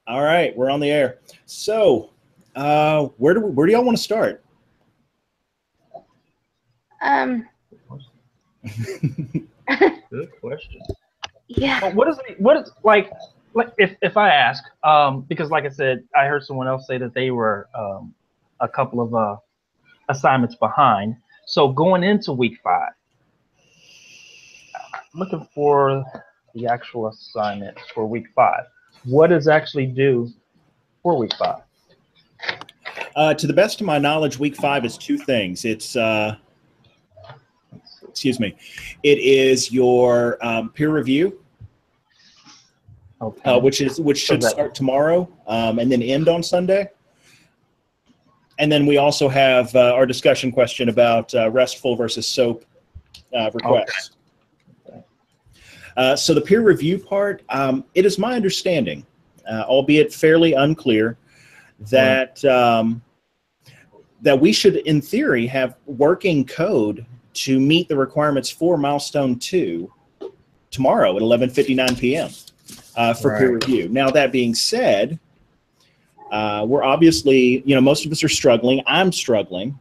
All right, we're on the air. So, where do y'all want to start? Good question. Yeah. What is like if I ask, because like I said, I heard someone else say that they were a couple of assignments behind. So going into week 5, looking for the actual assignments for week 5. What is actually due for week 5? To the best of my knowledge, week 5 is 2 things. It's excuse me, it is your peer review, Okay. which should start tomorrow and then end on Sunday. And then we also have our discussion question about RESTful versus SOAP requests. Okay. So the peer review part, it is my understanding, albeit fairly unclear, that that we should, in theory, have working code to meet the requirements for Milestone 2 tomorrow at 11:59 p.m. For peer review. Now, that being said, we're obviously, most of us are struggling. I'm struggling.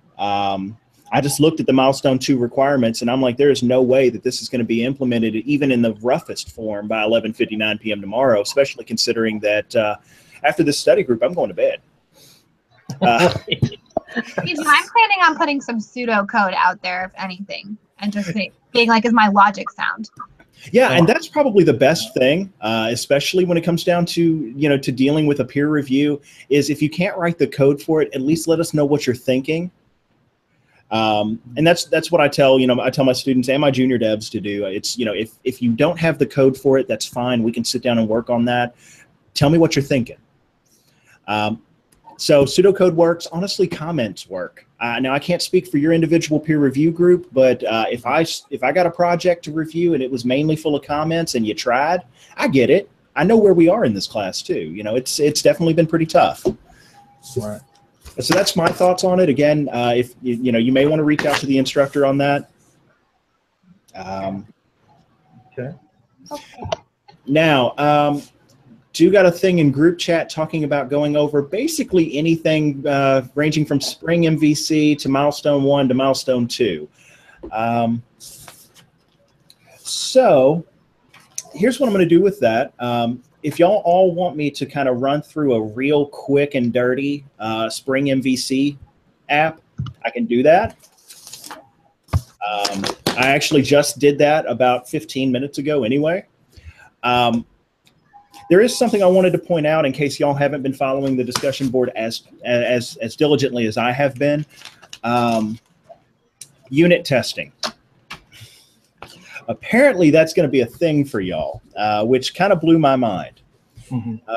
I just looked at the Milestone 2 requirements, and I'm like, there is no way that this is going to be implemented even in the roughest form by 11:59 p.m. tomorrow, especially considering that after this study group, I'm going to bed. I'm planning on putting some pseudocode out there, if anything, and just being like, is my logic sound? Yeah, and that's probably the best thing, especially when it comes down to, to dealing with a peer review, is if you can't write the code for it, at least let us know what you're thinking. And that's what I tell, I tell my students and my junior devs to do. It's, if you don't have the code for it, that's fine. We can sit down and work on that. Tell me what you're thinking. So pseudocode works. Honestly, comments work. Now, I can't speak for your individual peer review group, but if I got a project to review and it was mainly full of comments and you tried, I get it. I know where we are in this class too. It's definitely been pretty tough. Right. So that's my thoughts on it. Again, if you may want to reach out to the instructor on that. Okay. Now, do got a thing in group chat talking about going over basically anything ranging from Spring MVC to Milestone 1 to Milestone 2. So here's what I'm going to do with that. If y'all all want me to kind of run through a real quick and dirty Spring MVC app, I can do that. I actually just did that about 15 minutes ago anyway. There is something I wanted to point out in case y'all haven't been following the discussion board as diligently as I have been. Unit testing. Apparently, that's going to be a thing for y'all, which kind of blew my mind.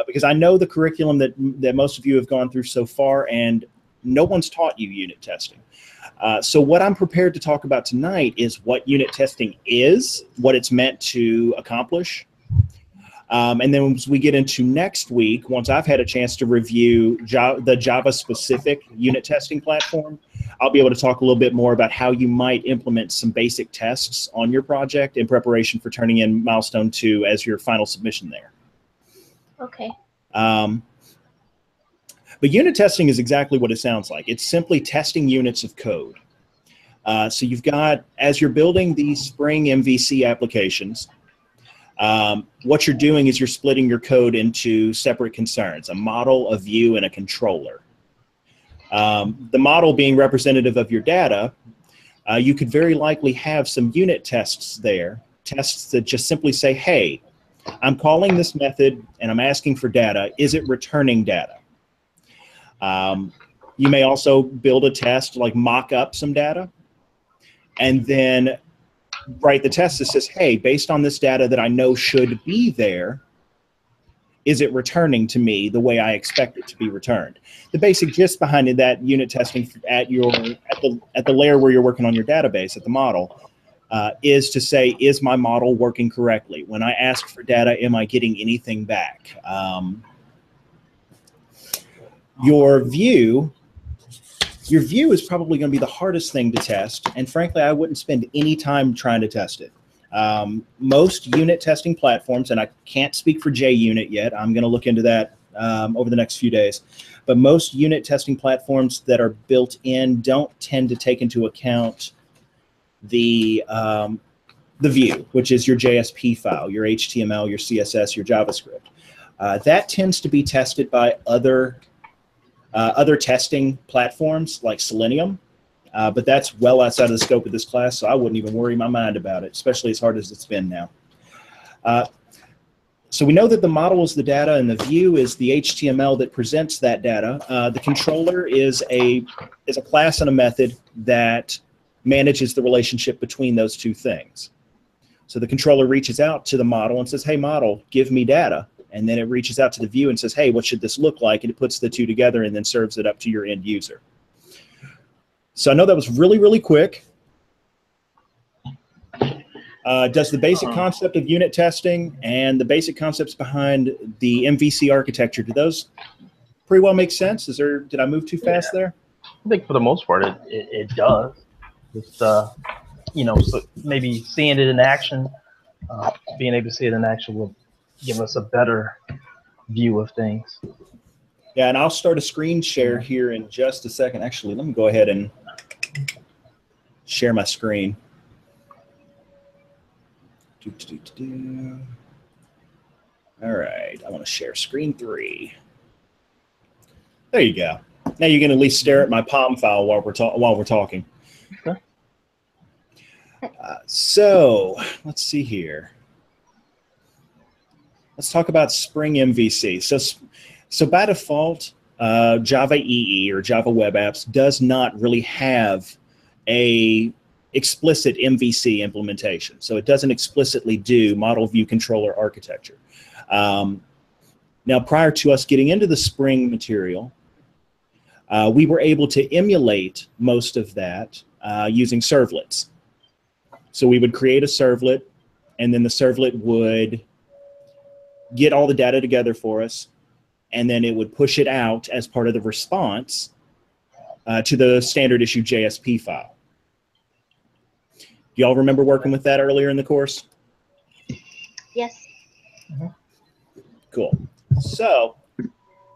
Because I know the curriculum that most of you have gone through so far, and no one's taught you unit testing. So what I'm prepared to talk about tonight is what unit testing is, what it's meant to accomplish. And then as we get into next week, once I've had a chance to review the Java-specific unit testing platform, I'll be able to talk a little bit more about how you might implement some basic tests on your project in preparation for turning in Milestone 2 as your final submission there. Okay. But unit testing is exactly what it sounds like. It's simply testing units of code. So you've got, as you're building these Spring MVC applications, what you're doing is you're splitting your code into separate concerns, a model, a view, and a controller. The model being representative of your data, you could very likely have some unit tests there, tests that just simply say, hey, I'm calling this method and I'm asking for data. Is it returning data? You may also build a test, like mock up some data, and then write the test that says, hey, based on this data that I know should be there, is it returning to me the way I expect it to be returned? The basic gist behind that unit testing at the layer where you're working on your database, at the model, is to say, is my model working correctly? When I ask for data, am I getting anything back? Your view is probably going to be the hardest thing to test, and frankly, I wouldn't spend any time trying to test it. Most unit testing platforms, and I can't speak for JUnit yet, I'm going to look into that over the next few days. But most unit testing platforms that are built in don't tend to take into account the view, which is your JSP file, your HTML, your CSS, your JavaScript. That tends to be tested by other testing platforms like Selenium, but that's well outside of the scope of this class, so I wouldn't even worry my mind about it, especially as hard as it's been now. So we know that the model is the data and the view is the HTML that presents that data. The controller is a class and a method that manages the relationship between those two things. So the controller reaches out to the model and says, hey, model, give me data. And then it reaches out to the view and says, hey, what should this look like? And it puts the two together and then serves it up to your end user. So I know that was really, really quick. Does the basic concept of unit testing and the basic concepts behind the MVC architecture, do those pretty well make sense? Did I move too fast there? I think for the most part it does. Just you know, so maybe seeing it in action, being able to see it in action will give us a better view of things. Yeah, and I'll start a screen share here in just a second. Actually, let me go ahead and share my screen. All right, I want to share screen 3. There you go. Now you can at least stare at my POM file while we're talking. Okay. So let's see here. Let's talk about Spring MVC. So by default, Java EE or Java Web Apps does not really have a explicit MVC implementation. So it doesn't explicitly do model view controller architecture. Now, prior to us getting into the Spring material, we were able to emulate most of that using servlets. So we would create a servlet, and then the servlet would get all the data together for us, and then it would push it out as part of the response to the standard issue JSP file. Do y'all remember working with that earlier in the course? Yes. Mm-hmm. Cool. So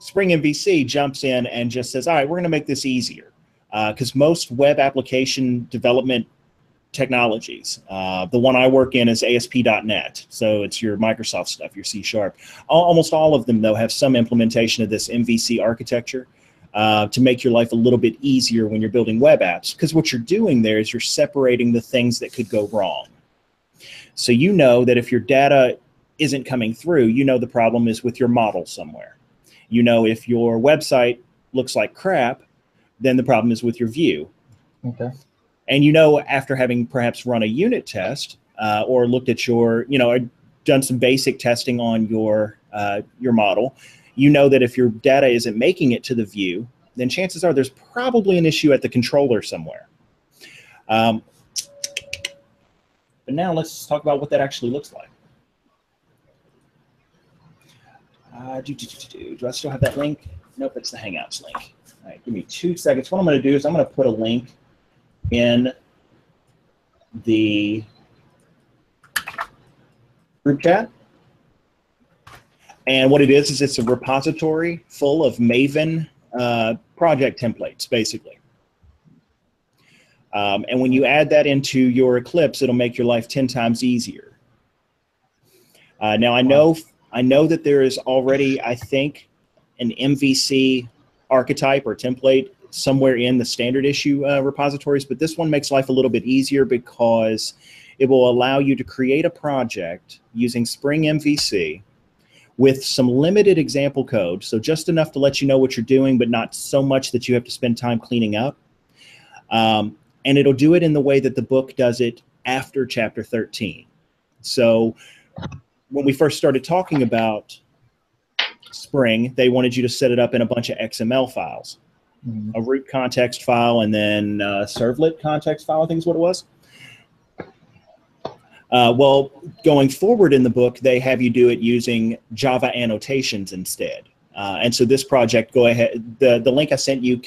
Spring MVC jumps in and just says, all right, we're going to make this easier, because most web application development technologies, the one I work in is ASP.NET, so it's your Microsoft stuff, your C#. Almost all of them, though, have some implementation of this MVC architecture to make your life a little bit easier when you're building web apps, because what you're doing there is you're separating the things that could go wrong. So you know that if your data isn't coming through, you know the problem is with your model somewhere. You know if your website looks like crap, then the problem is with your view. Okay. And you know, after having perhaps run a unit test or looked at your, done some basic testing on your model, you know that if your data isn't making it to the view, then chances are there's probably an issue at the controller somewhere. But now let's talk about what that actually looks like. Do I still have that link? Nope, it's the Hangouts link. All right, give me 2 seconds. What I'm going to do is I'm going to put a link in the group chat. And what it is it's a repository full of Maven project templates, basically. And when you add that into your Eclipse, it'll make your life 10 times easier. Now, I know that there is already, I think, an MVC archetype or template somewhere in the standard issue repositories, but this one makes life a little bit easier because it will allow you to create a project using Spring MVC with some limited example code, so just enough to let you know what you're doing, but not so much that you have to spend time cleaning up. And it'll do it in the way that the book does it after Chapter 13. So when we first started talking about Spring, they wanted you to set it up in a bunch of XML files. Mm-hmm. A root context file and then servlet context file, I think is what it was. Well, going forward in the book, they have you do it using Java annotations instead. And so this project, go ahead, the link I sent you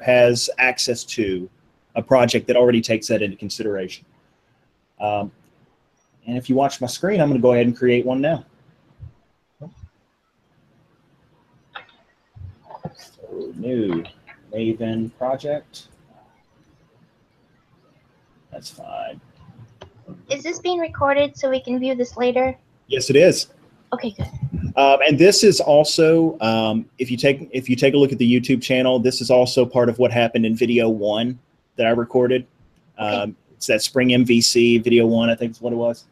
has access to a project that already takes that into consideration. And if you watch my screen, I'm going to go ahead and create one now. new Maven project. That's fine. Is this being recorded so we can view this later? Yes, it is. Okay, good. And this is also, if you take a look at the YouTube channel, this is also part of what happened in video 1 that I recorded. Okay. It's that Spring MVC video 1, I think is what it was.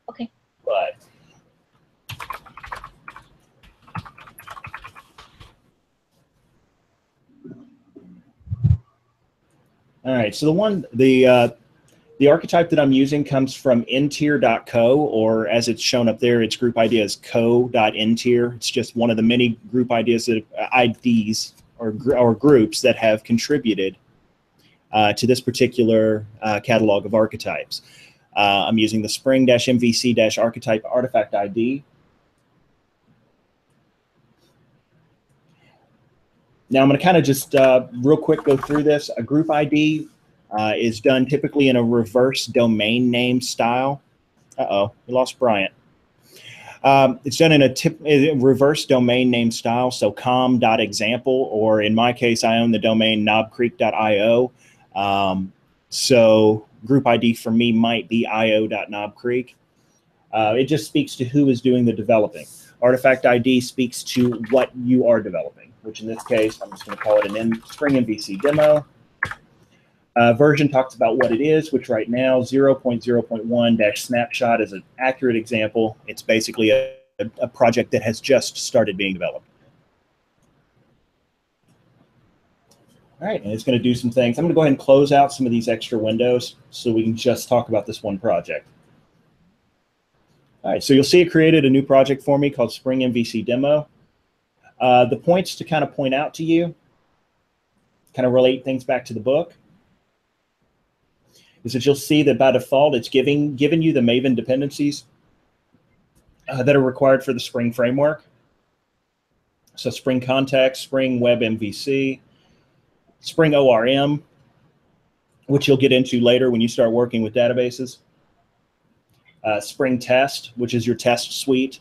Okay. But all right, so the archetype that I'm using comes from ntier.co, or as it's shown up there, its group ID is co.ntier. It's just one of the many group IDs or groups that have contributed to this particular catalog of archetypes. I'm using the spring-mvc-archetype artifact ID. Now I'm going to kind of just real quick go through this. A group ID is done typically in a reverse domain name style. Uh-oh, we lost Bryant. It's done in a reverse domain name style, so com.example, or in my case, I own the domain knobcreek.io. So group ID for me might be io.knobcreek. It just speaks to who is doing the developing. Artifact ID speaks to what you are developing, which in this case, I'm just going to call it an Spring MVC demo. Version talks about what it is, which right now 0.0.1-snapshot is an accurate example. It's basically a project that has just started being developed. All right, and it's going to do some things. I'm going to go ahead and close out some of these extra windows so we can just talk about this one project. All right, so you'll see it created a new project for me called Spring MVC Demo. The points to kind of point out to you, kind of relate things back to the book, is that you'll see that by default, it's giving you the Maven dependencies that are required for the Spring framework. So Spring Context, Spring Web MVC, Spring ORM, which you'll get into later when you start working with databases. Spring Test, which is your test suite.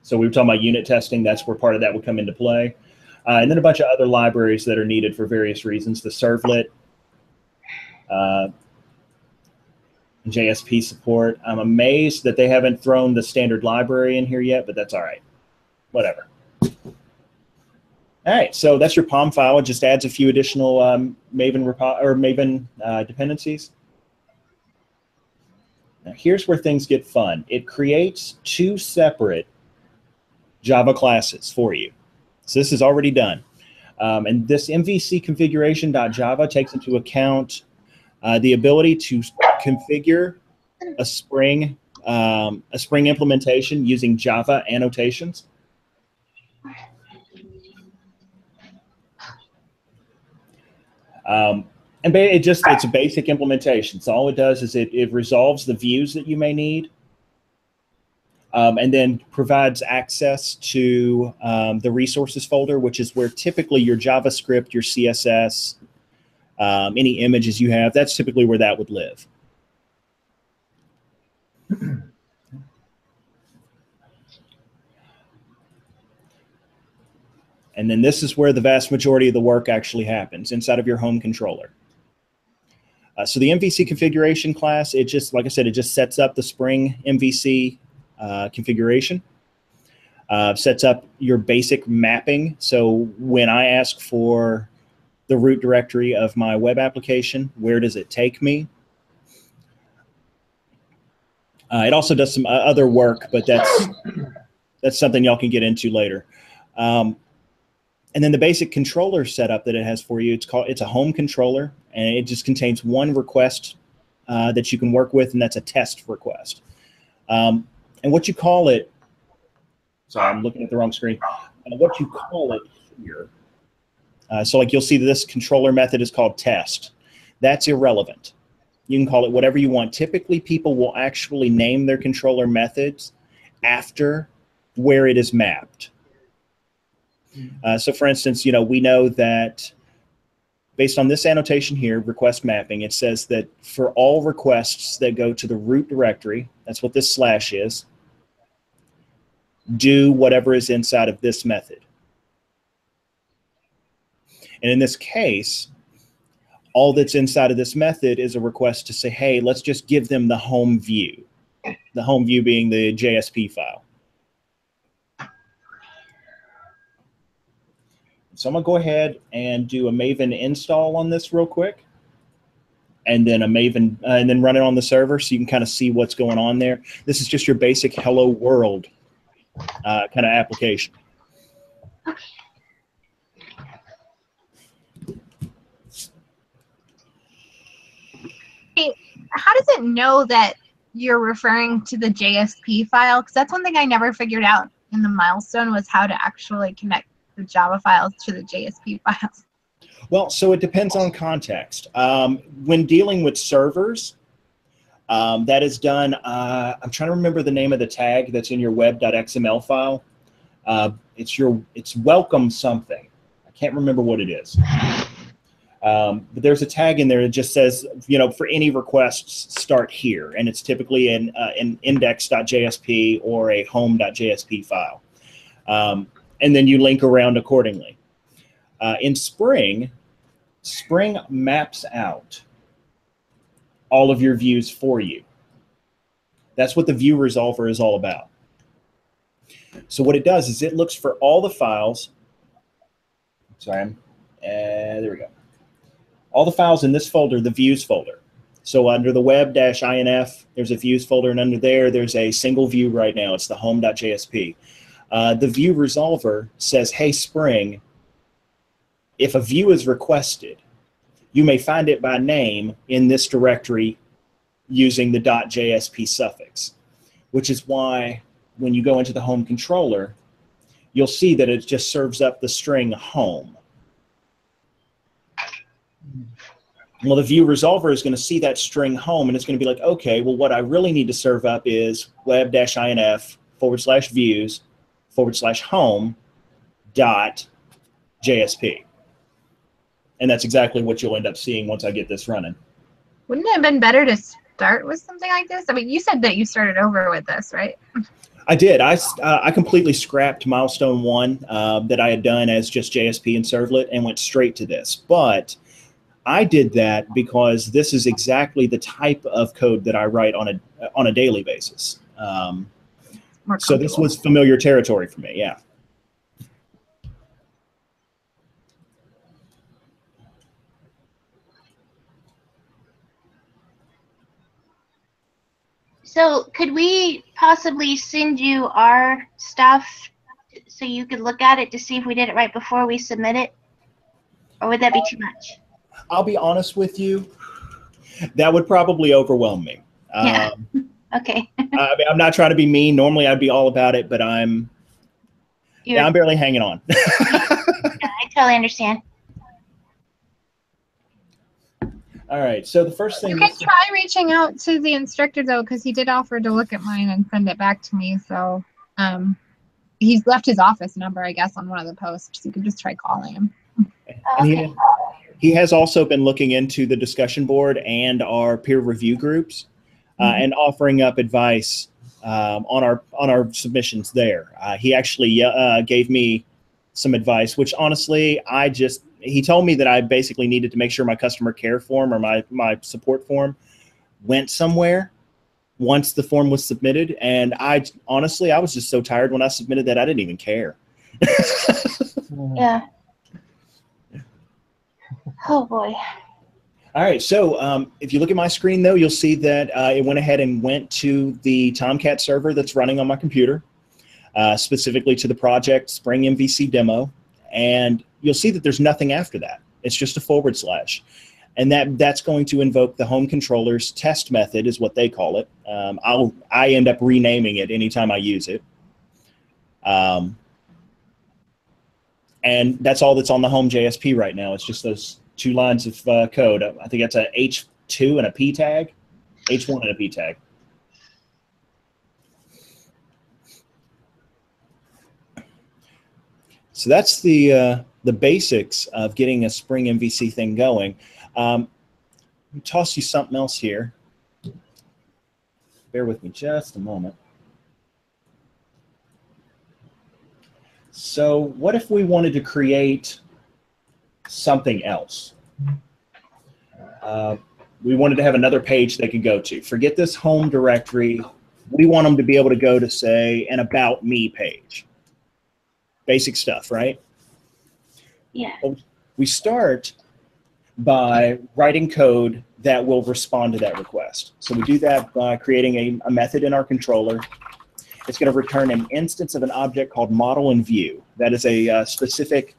So we were talking about unit testing. That's where part of that would come into play. And then a bunch of other libraries that are needed for various reasons. The servlet, JSP support. I'm amazed that they haven't thrown the standard library in here yet, but that's all right. Whatever. All right, so that's your POM file. It just adds a few additional Maven dependencies. Now here's where things get fun. It creates 2 separate Java classes for you. So this is already done. And this MVC configuration.java takes into account the ability to configure a Spring implementation using Java annotations. And it's a basic implementation. So all it does is it resolves the views that you may need, and then provides access to the resources folder, which is where typically your JavaScript, your CSS, any images you have, that's typically where that would live. And then this is where the vast majority of the work actually happens, inside of your home controller. So the MVC configuration class, it just, like I said, it just sets up the Spring MVC configuration, sets up your basic mapping. So when I ask for the root directory of my web application, where does it take me? It also does some other work, but that's something y'all can get into later. And then the basic controller setup that it has for you, it's a home controller, and it just contains one request that you can work with, and that's a test request. And what you call it, sorry, I'm looking at the wrong screen. What you call it here, so like you'll see that this controller method is called test. That's irrelevant. You can call it whatever you want. Typically, people will actually name their controller methods after where it is mapped. So for instance, we know that based on this annotation here, request mapping, it says that for all requests that go to the root directory, that's what this slash is, do whatever is inside of this method. And in this case, all that's inside of this method is a request to say, hey, let's just give them the home view. The home view being the JSP file. So I'm going to go ahead and do a Maven install on this real quick. And then a Maven, and then run it on the server so you can kind of see what's going on there. This is just your basic hello world kind of application. Hey, how does it know that you're referring to the JSP file? Because that's one thing I never figured out in the milestone was how to actually connect the Java files to the JSP files. Well, so it depends on context. When dealing with servers, that is done, I'm trying to remember the name of the tag that's in your web.xml file. It's welcome something. I can't remember what it is. But there's a tag in there that just says, for any requests, start here. And it's typically an index.jsp or a home.jsp file. And then you link around accordingly. In Spring maps out all of your views for you. That's what the view resolver is all about. So what it does is it looks for all the files. Sorry, there we go. All the files in this folder, the views folder. So under the web-inf, there's a views folder, and under there's a single view right now. It's the home.jsp. The view resolver says, hey, Spring, if a view is requested, you may find it by name in this directory using the .jsp suffix, which is why when you go into the home controller, you'll see that it just serves up the string home. Well, the view resolver is going to see that string home, and it's going to be like, okay, well, what I really need to serve up is web-inf/views/home.jsp. And that's exactly what you'll end up seeing once I get this running. Wouldn't it have been better to start with something like this? I mean, you said that you started over with this, right? I did. I completely scrapped milestone 1 that I had done as just JSP and servlet and went straight to this. But I did that because this is exactly the type of code that I write on a daily basis. So this was familiar territory for me, yeah. So could we possibly send you our stuff so you could look at it to see if we did it right before we submit it? Or would that be too much? I'll be honest with you, that would probably overwhelm me. Yeah. Okay. I mean, I'm not trying to be mean. Normally I'd be all about it, but I'm barely hanging on. Yeah, I totally understand. All right, so the first thing you can try reaching out to the instructor though, because he did offer to look at mine and send it back to me. So he's left his office number, I guess, on one of the posts. You can just try calling him. And he has also been looking into the discussion board and our peer review groups and offering up advice on our submissions there. He actually gave me some advice, which honestly, he told me that I basically needed to make sure my customer care form or my support form went somewhere once the form was submitted. And honestly, I was just so tired when I submitted that I didn't even care. Yeah. Oh boy. All right, so if you look at my screen though, you'll see that it went ahead and went to the Tomcat server that's running on my computer, specifically to the project Spring MVC demo. And you'll see that there's nothing after that. It's just a /. And that's going to invoke the home controller's test method is what they call it. I end up renaming it anytime I use it. And that's all that's on the home JSP right now. It's just those 2 lines of code. I think that's a H2 and a P tag, H1 and a P tag. So that's the basics of getting a Spring MVC thing going. Let me toss you something else here. Bear with me just a moment. So what if we wanted to create something else. We wanted to have another page they could go to. Forget this home directory. We want them to be able to go to, say, an About Me page. Basic stuff, right? Yeah. Well, we start by writing code that will respond to that request. So we do that by creating a method in our controller. It's going to return an instance of an object called model and view. That is a specific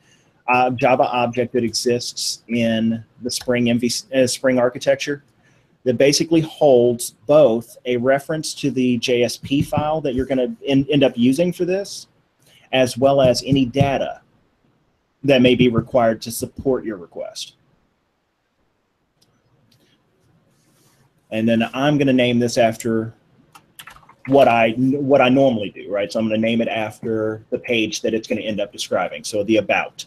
Java object that exists in the Spring architecture that basically holds both a reference to the JSP file that you're going to end up using for this, as well as any data that may be required to support your request. And then I'm going to name this after what I normally do, right? So I'm going to name it after the page that it's going to end up describing. So the About.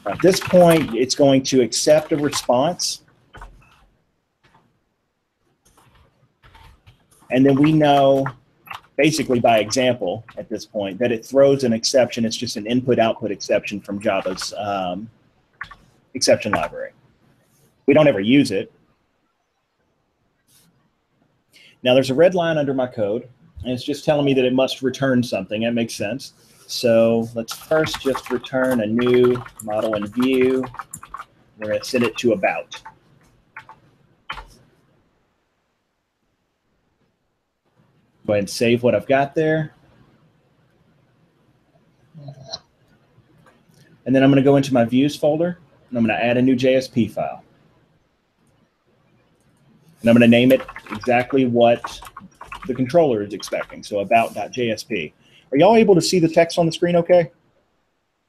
At this point, it's going to accept a response. And then we know, basically by example at this point, that it throws an exception. It's just an input-output exception from Java's exception library. We don't ever use it. Now there's a red line under my code, and it's just telling me that it must return something. That makes sense. So let's first just return a new model and view. We're going to send it to About. Go ahead and save what I've got there. And then I'm going to go into my Views folder, and I'm going to add a new JSP file. And I'm going to name it exactly what the controller is expecting, so about.jsp. Are y'all able to see the text on the screen okay?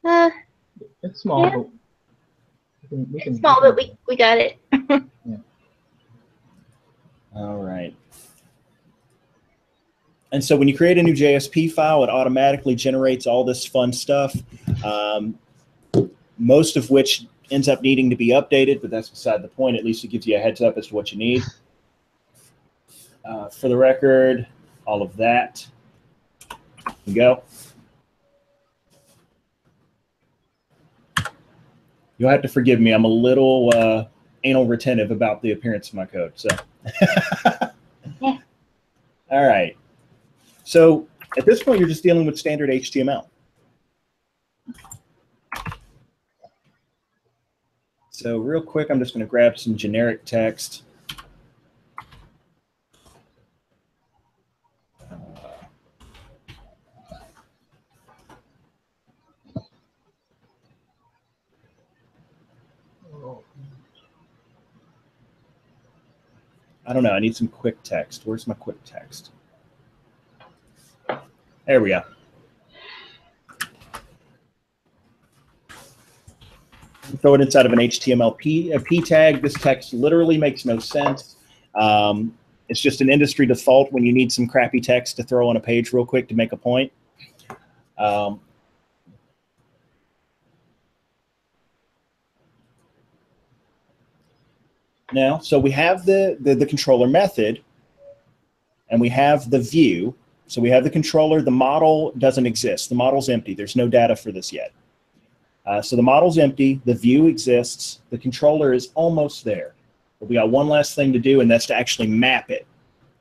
It's small, Yeah. but It's small, but we got it. Yeah. All right. And so when you create a new JSP file, it automatically generates all this fun stuff, most of which ends up needing to be updated, but that's beside the point. At least it gives you a heads up as to what you need. For the record, all of that. Go. You'll have to forgive me. I'm a little anal retentive about the appearance of my code. So, Yeah. All right. So at this point, you're just dealing with standard HTML. So real quick, I'm just going to grab some generic text. I don't know. I need some quick text. Where's my quick text? There we go. Throw it inside of an HTML P tag. This text literally makes no sense. It's just an industry default when you need some crappy text to throw on a page real quick to make a point. Now, so we have the controller method, and we have the view. So we have the controller. The model doesn't exist. The model's empty. There's no data for this yet. So the model's empty. The view exists. The controller is almost there. But we got one last thing to do, and that's to actually map it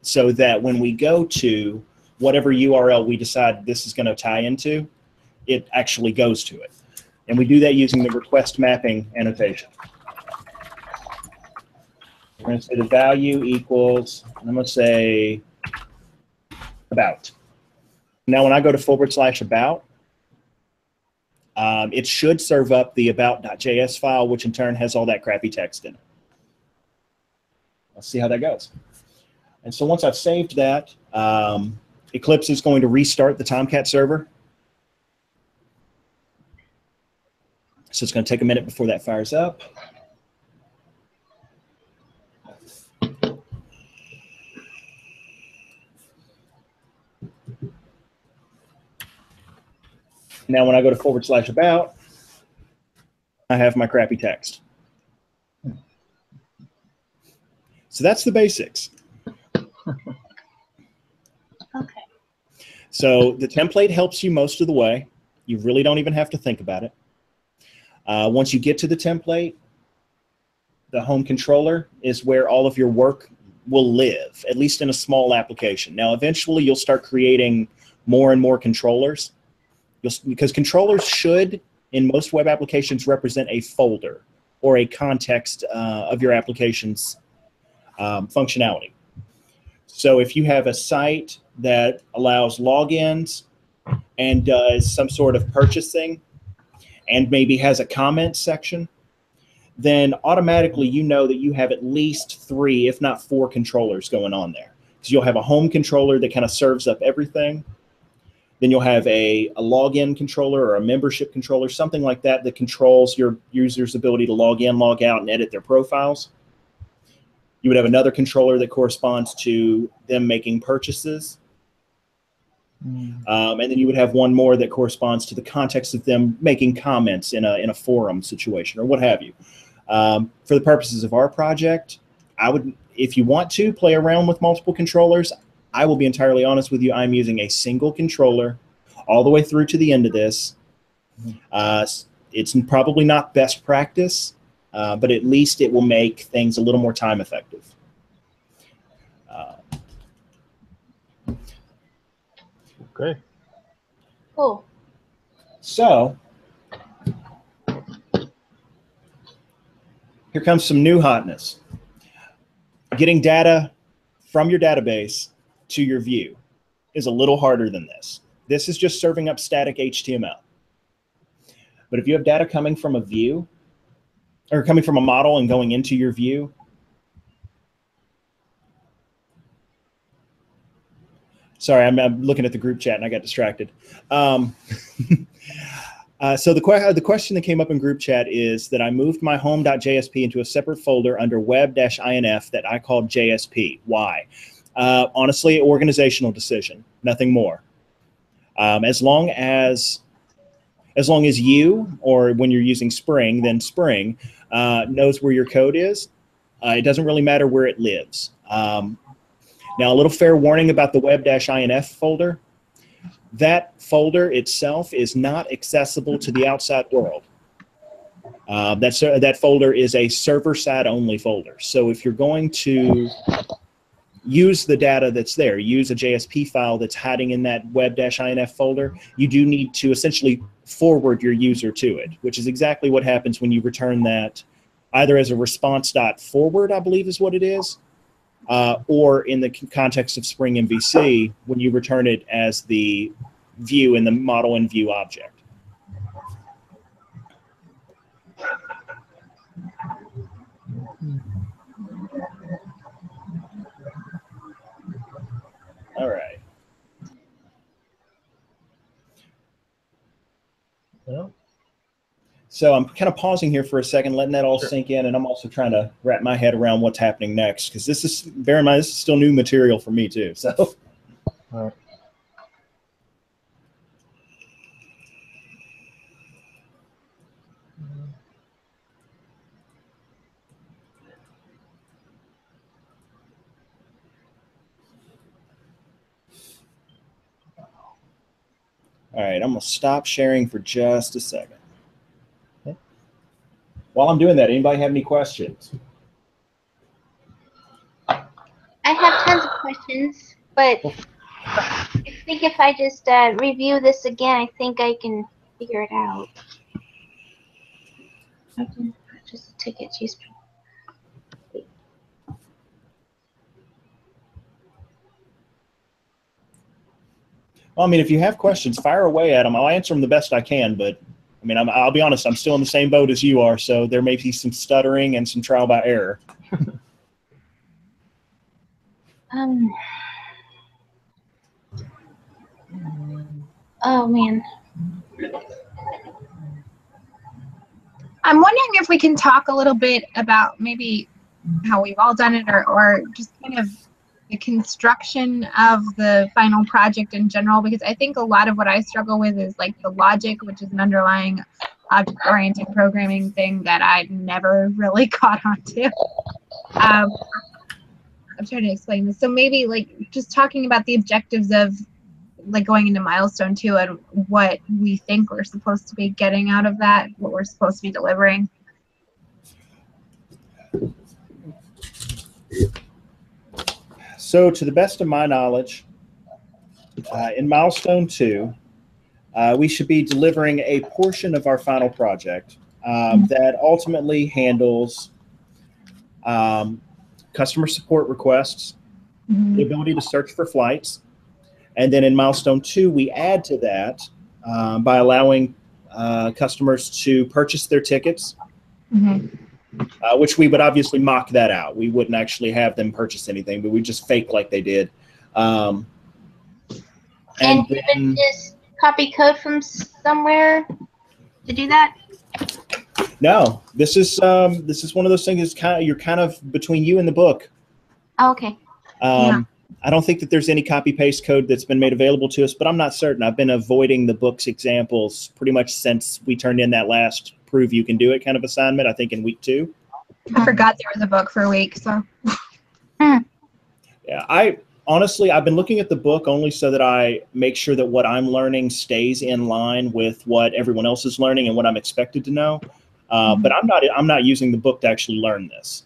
so that when we go to whatever URL we decide this is going to tie into, it actually goes to it. And we do that using the request mapping annotation. We're going to say the value equals, and I'm going to say about. Now when I go to /about, it should serve up the about.js file, which in turn has all that crappy text in it. Let's see how that goes. And so once I've saved that, Eclipse is going to restart the Tomcat server. So it's going to take a minute before that fires up. Now when I go to /about, I have my crappy text. So that's the basics. Okay. So the template helps you most of the way. You really don't even have to think about it. Once you get to the template, the home controller is where all of your work will live, at least in a small application. Now, eventually, you'll start creating more and more controllers, because controllers should, in most web applications, represent a folder or a context of your application's functionality. So if you have a site that allows logins and does some sort of purchasing and maybe has a comment section, then automatically you know that you have at least 3, if not 4 controllers going on there. Because you'll have a home controller that kind of serves up everything. Then you'll have a login controller or a membership controller, something like that, that controls your user's ability to log in, log out, and edit their profiles. You would have another controller that corresponds to them making purchases. And then you would have one more that corresponds to the context of them making comments in a forum situation or what have you. For the purposes of our project, I would, if you want to play around with multiple controllers, I will be entirely honest with you, I'm using a single controller all the way through to the end of this. It's probably not best practice, but at least it will make things a little more time effective. Okay. Cool. So here comes some new hotness. Getting data from your database to your view is a little harder than this. This is just serving up static HTML. But if you have data coming from a view, or coming from a model and going into your view, sorry, I'm looking at the group chat and I got distracted. So the question that came up in group chat is that I moved my home.jsp into a separate folder under web-inf that I called JSP. Why? Honestly, organizational decision, nothing more. As long as you, or when you're using Spring, then Spring knows where your code is, it doesn't really matter where it lives. Now, a little fair warning about the web-inf folder. That folder itself is not accessible to the outside world. That folder is a server-side only folder. So if you're going to use the data that's there, use a JSP file that's hiding in that web-inf folder, you do need to essentially forward your user to it, which is exactly what happens when you return that either as a response.forward, I believe is what it is, or in the context of Spring MVC, when you return it as the view in the model and view object. All right. Well, so I'm kind of pausing here for a second, letting that all sink in, and I'm also trying to wrap my head around what's happening next, because this is, bear in mind, this is still new material for me too. So. all right. All right, I'm going to stop sharing for just a second. Okay. While I'm doing that, anybody have any questions? I have tons of questions, but I think if I just review this again, I think I can figure it out. Just a ticket. She's. Well, I mean, if you have questions, fire away at them. I'll answer them the best I can, but I mean, I'll be honest, I'm still in the same boat as you are, so there may be some stuttering and some trial by error. Oh, man. I'm wondering if we can talk a little bit about maybe how we've all done it, or just kind of the construction of the final project in general, because I think a lot of what I struggle with is like the logic, which is an underlying object-oriented programming thing that I never really caught on to. I'm trying to explain this. So maybe like just talking about the objectives of like going into milestone 2 and what we think we're supposed to be getting out of that, what we're supposed to be delivering? So to the best of my knowledge, in milestone 2, we should be delivering a portion of our final project that ultimately handles customer support requests, the ability to search for flights. And then in milestone 2, we add to that by allowing customers to purchase their tickets, which we would obviously mock that out. We wouldn't actually have them purchase anything, but we just fake like they did. And you would just copy code from somewhere to do that? No, this is one of those things. You're kind of between you and the book. Oh, okay. I don't think that there's any copy paste code that's been made available to us, but I'm not certain. I've been avoiding the book's examples pretty much since we turned in that last prove you can do it kind of assignment, I think in week 2. I forgot there was a book for a week, so. Yeah, I've been looking at the book only so that I make sure that what I'm learning stays in line with what everyone else is learning and what I'm expected to know. But I'm not using the book to actually learn this.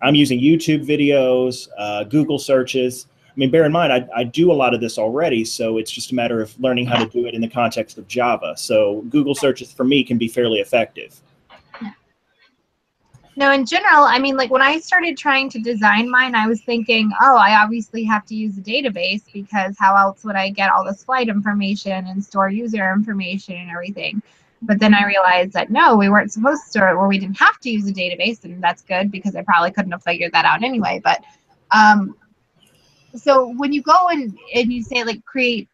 I'm using YouTube videos, Google searches. I mean, bear in mind, I do a lot of this already, so it's just a matter of learning how to do it in the context of Java. So Google searches for me can be fairly effective. No, in general, I mean, like when I started trying to design mine, I was thinking, oh, I obviously have to use a database because how else would I get all this flight information and store user information and everything? But then I realized that no, we weren't supposed to, or we didn't have to use a database, and that's good because I probably couldn't have figured that out anyway. But so when you go and you say like create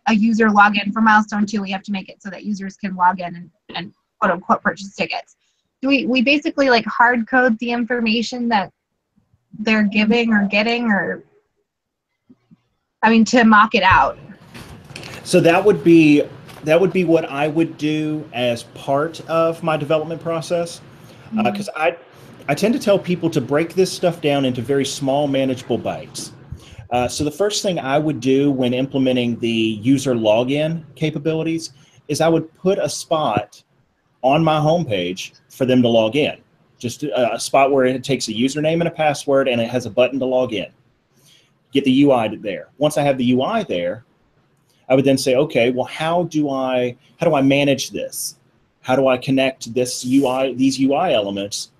a user login for milestone 2, we have to make it so that users can log in and quote unquote purchase tickets. Do we basically like hard code the information that they're giving or getting, or I mean to mock it out? So that would be what I would do as part of my development process, because I tend to tell people to break this stuff down into very small, manageable bites. So the first thing I would do when implementing the user login capabilities is I would put a spot on my homepage for them to log in, just a spot where it takes a username and a password and it has a button to log in. Get the UI there. Once I have the UI there, I would then say, okay, well, how do I manage this? How do I connect these UI elements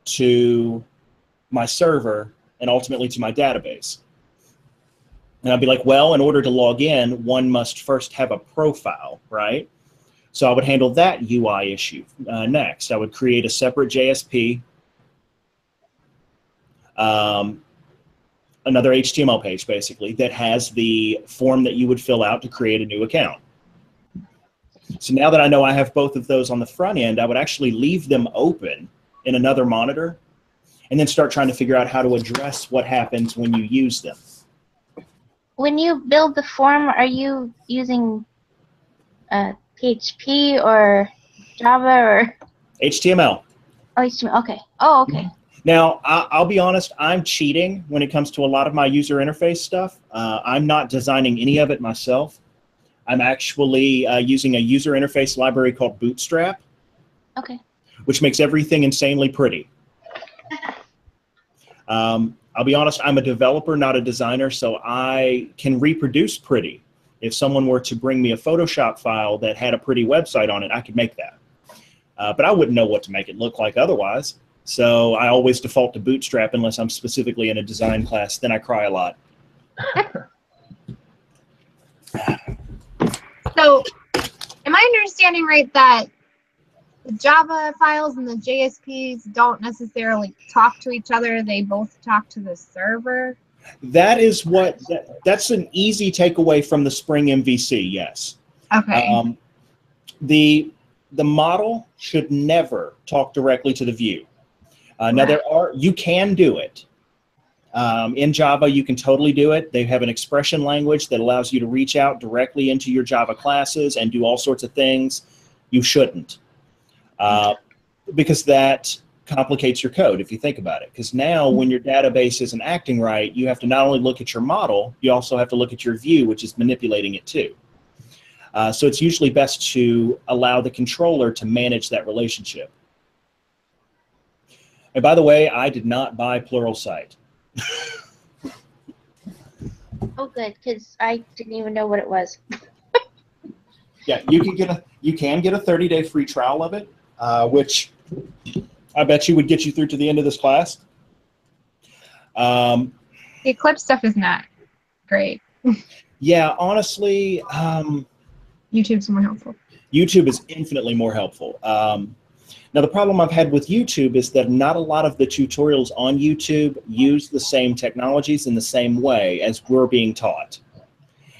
to my server and ultimately to my database? And I'd be like, well, in order to log in, one must first have a profile, right? So I would handle that UI issue next. I would create a separate JSP, another HTML page, basically, that has the form that you would fill out to create a new account. So now that I know I have both of those on the front end, I would actually leave them open in another monitor and then start trying to figure out how to address what happens when you use them. When you build the form, are you using PHP or Java or HTML? Oh, HTML. Okay. Oh, okay. Now, I'll be honest, I'm cheating when it comes to a lot of my user interface stuff. I'm not designing any of it myself. I'm actually using a user interface library called Bootstrap, Okay. which makes everything insanely pretty. I'll be honest, I'm a developer, not a designer, so I can reproduce pretty. If someone were to bring me a Photoshop file that had a pretty website on it, I could make that. But I wouldn't know what to make it look like otherwise. So I always default to Bootstrap unless I'm specifically in a design class. Then I cry a lot. So am I understanding right that the Java files and the JSPs don't necessarily talk to each other? They both talk to the server? That's an easy takeaway from the Spring MVC, yes. Okay. The model should never talk directly to the view. Now you can do it. In Java, you can totally do it. They have an expression language that allows you to reach out directly into your Java classes and do all sorts of things. You shouldn't. Because that complicates your code if you think about it. Because now when your database isn't acting right, you have to not only look at your model, you also have to look at your view, which is manipulating it too. So it's usually best to allow the controller to manage that relationship. And by the way, I did not buy Pluralsight. Oh, good, because I didn't even know what it was. Yeah, you can get a 30-day free trial of it, which I bet you would get you through to the end of this class. The Eclipse stuff is not great. Yeah, honestly, YouTube's more helpful. YouTube is infinitely more helpful. Now, the problem I've had with YouTube is that not a lot of the tutorials on YouTube use the same technologies in the same way as we're being taught.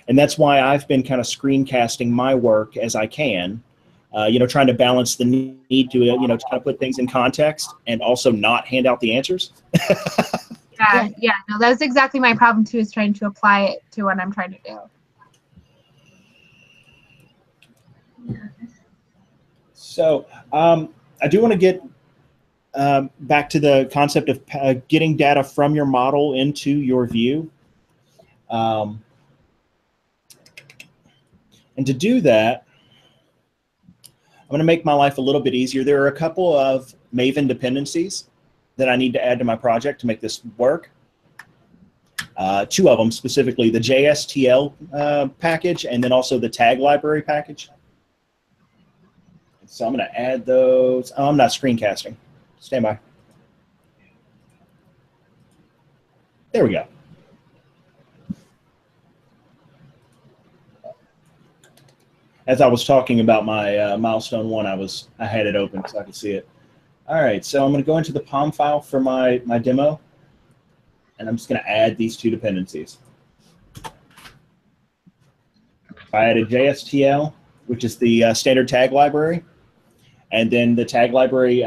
And that's why I've been kind of screencasting my work as I can, trying to balance the need to, to kind of put things in context and also not hand out the answers. Yeah, no, that's exactly my problem too, is trying to apply it to what I'm trying to do. So I do want to get back to the concept of getting data from your model into your view. And to do that, I'm going to make my life a little bit easier. There are a couple of Maven dependencies that I need to add to my project to make this work. Two of them specifically, the JSTL package and then also the tag library package. So I'm going to add those. Oh, I'm not screencasting. Stand by. There we go. As I was talking about my milestone 1, I had it open so I could see it. All right, so I'm going to go into the POM file for my demo, and I'm just going to add these two dependencies. I added JSTL, which is the standard tag library, and then the tag library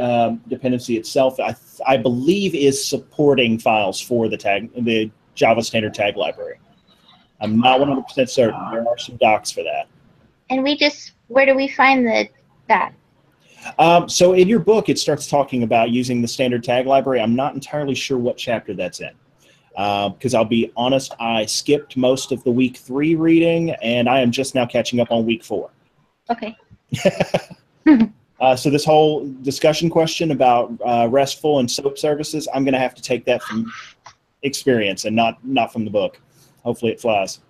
dependency itself, I believe, is supporting files for the Java standard tag library. I'm not 100% certain. There are some docs for that. And where do we find that? So in your book, it starts talking about using the standard tag library. I'm not entirely sure what chapter that's in. Because I'll be honest, I skipped most of the week 3 reading, and I am just now catching up on week 4. Okay. So this whole discussion question about RESTful and SOAP services, I'm going to have to take that from experience and not from the book. Hopefully it flies.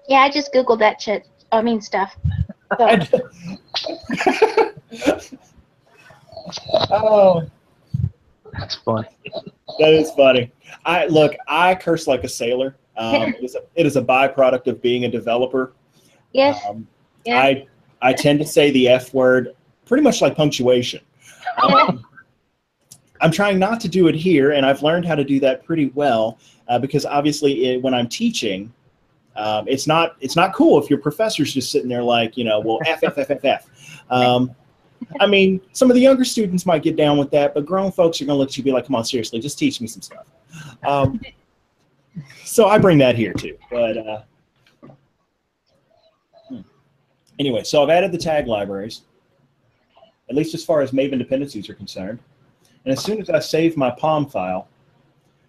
Yeah, I just Googled that shit. I mean stuff. So. Oh, That's fun. that is funny. I curse like a sailor. It is a byproduct of being a developer. Yes. Yeah. I tend to say the F word pretty much like punctuation. I'm trying not to do it here, and I've learned how to do that pretty well because obviously when I'm teaching, it's not cool if your professor's just sitting there like, well, F, F, F, F, F. I mean, some of the younger students might get down with that, but grown folks are going to look at you and be like, come on, seriously, just teach me some stuff. So I bring that here too. But anyway, so I've added the tag libraries, at least as far as Maven dependencies are concerned. And as soon as I save my POM file,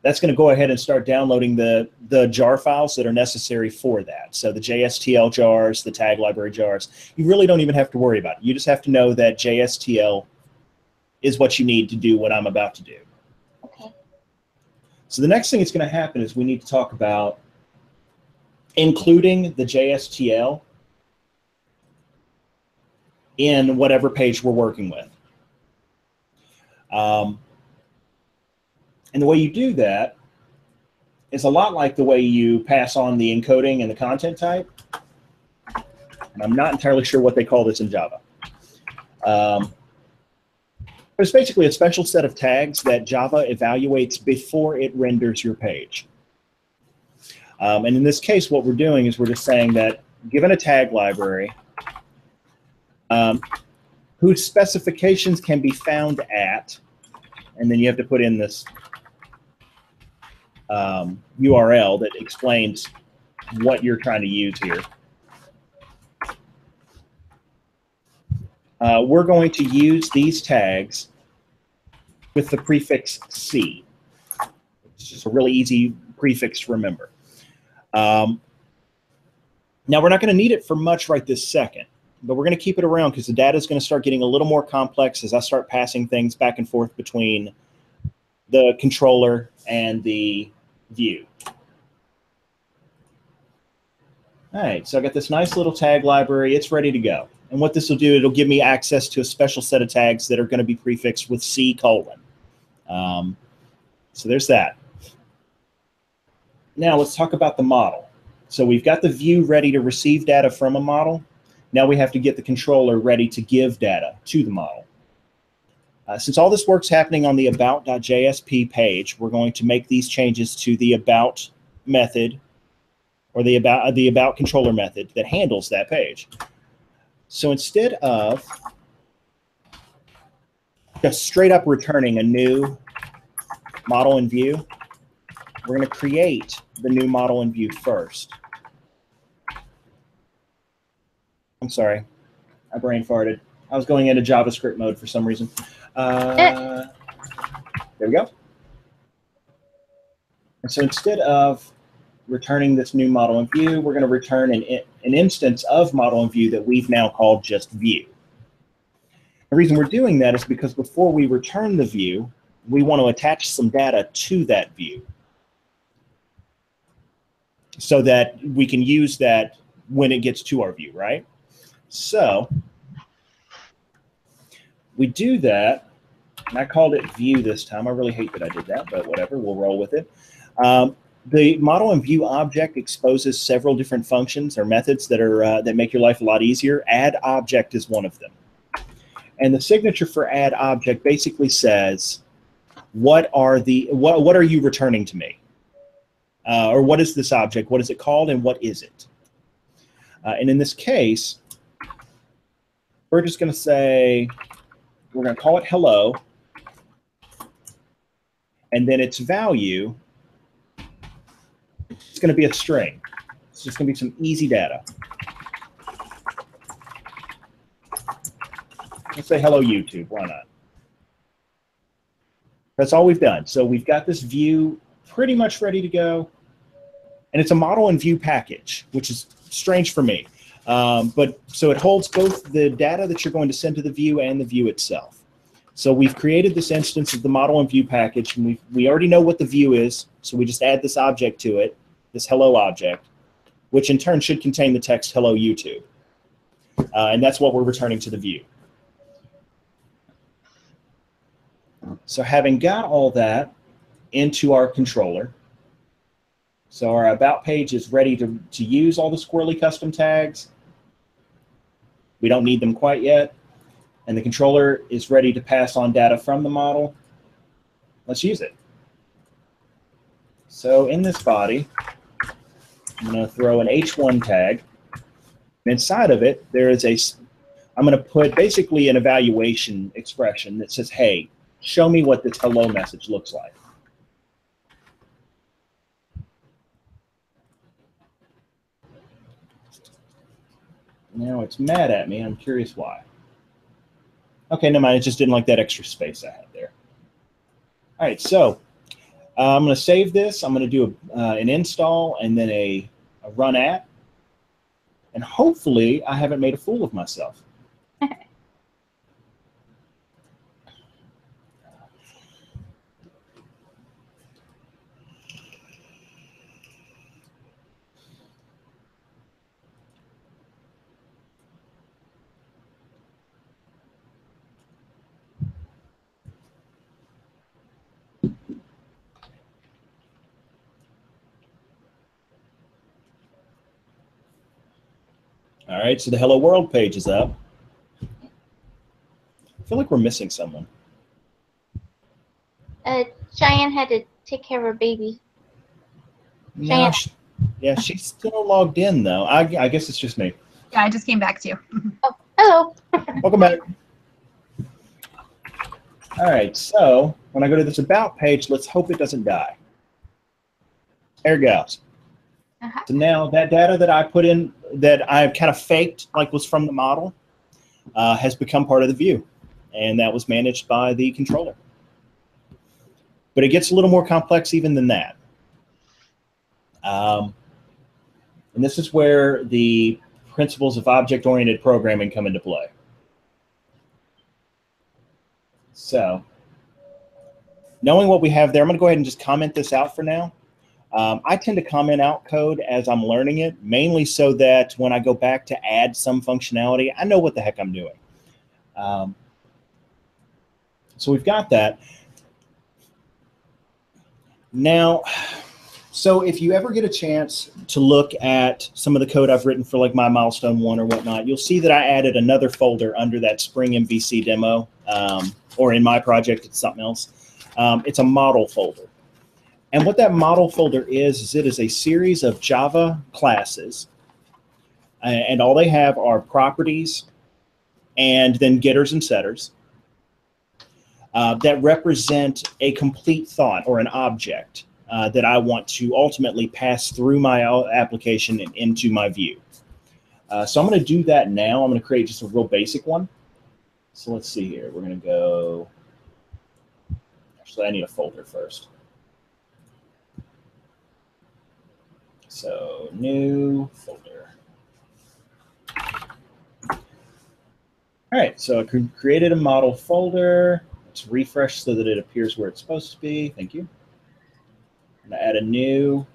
that's going to go ahead and start downloading the jar files that are necessary for that. So the JSTL jars, the tag library jars. You really don't even have to worry about it. You just have to know that JSTL is what you need to do what I'm about to do. Okay. So the next thing that's going to happen is we need to talk about including the JSTL in whatever page we're working with. And the way you do that is a lot like the way you pass on the encoding and the content type. And I'm not entirely sure what they call this in Java. It's basically a special set of tags that Java evaluates before it renders your page. And in this case, what we're doing is we're just saying that given a tag library, whose specifications can be found at, and then you have to put in this URL that explains what you're trying to use here. We're going to use these tags with the prefix C. It's just a really easy prefix to remember. Now, we're not going to need it for much right this second, but we're going to keep it around because the data is going to start getting a little more complex as I start passing things back and forth between the controller and the view. All right, so I got this nice little tag library. It's ready to go. And what this will do, it'll give me access to a special set of tags that are going to be prefixed with C:. So there's that. Now let's talk about the model. So we've got the view ready to receive data from a model. Now we have to get the controller ready to give data to the model. Since all this work's happening on the about.jsp page, we're going to make these changes to the about method, or the about controller method that handles that page. So instead of just straight up returning a new model in view, we're going to create the new model in view first. I'm sorry, I brain farted. I was going into JavaScript mode for some reason. There we go. And so instead of returning this new model in view, we're going to return an instance of model in view that we've now called just view. The reason we're doing that is because before we return the view, we want to attach some data to that view so that we can use that when it gets to our view, right? So we do that, and I called it view this time. I really hate that I did that, but whatever, we'll roll with it. The model and view object exposes several different functions or methods that are that make your life a lot easier. Add object is one of them. And the signature for add object basically says, what are you returning to me? Or what is this object? What is it called? And what is it? And in this case, we're just going to say, we're going to call it hello. And then its value, it's going to be a string. It's just going to be some easy data. Let's say hello YouTube, why not? That's all we've done. So we've got this view pretty much ready to go. And it's a model and view package, which is strange for me. But so it holds both the data that you're going to send to the view and the view itself. So we've created this instance of the model and view package, and we already know what the view is. So we just add this object to it, this hello object, which in turn should contain the text hello YouTube. And that's what we're returning to the view. So having got all that into our controller, so our about page is ready to use all the squirrely custom tags. We don't need them quite yet. And the controller is ready to pass on data from the model. Let's use it. So in this body, I'm going to throw an H1 tag. And inside of it, there is I'm going to put basically an evaluation expression that says, hey, show me what this hello message looks like. Now it's mad at me. I'm curious why. Okay, never mind. It just didn't like that extra space I had there. All right, so I'm going to save this. I'm going to do an install and then a run at. And hopefully I haven't made a fool of myself. All right, so the Hello World page is up. I feel like we're missing someone. Cheyenne had to take care of her baby. No, yeah, she's still logged in, though. I guess it's just me. Yeah, I just came back to you. Oh, hello. Welcome back. All right, so when I go to this About page, let's hope it doesn't die. There it goes. So now that data that I put in, that I kind of faked like was from the model, has become part of the view. And that was managed by the controller. But it gets a little more complex even than that. And this is where the principles of object-oriented programming come into play. So, knowing what we have there, I'm going to go ahead and just comment this out for now. I tend to comment out code as I'm learning it, mainly so that when I go back to add some functionality, I know what the heck I'm doing. So we've got that. Now, so if you ever get a chance to look at some of the code I've written for like my milestone 1 or whatnot, you'll see that I added another folder under that Spring MVC demo, or in my project, it's something else. It's a model folder. And what that model folder is it is a series of Java classes, and all they have are properties and then getters and setters that represent a complete thought or an object that I want to ultimately pass through my application and into my view. So I'm going to do that now. I'm going to create just a real basic one. So let's see here. We're going to go, actually I need a folder first. So new folder. All right, so I created a model folder. Let's refresh so that it appears where it's supposed to be. Thank you. I'm gonna add a new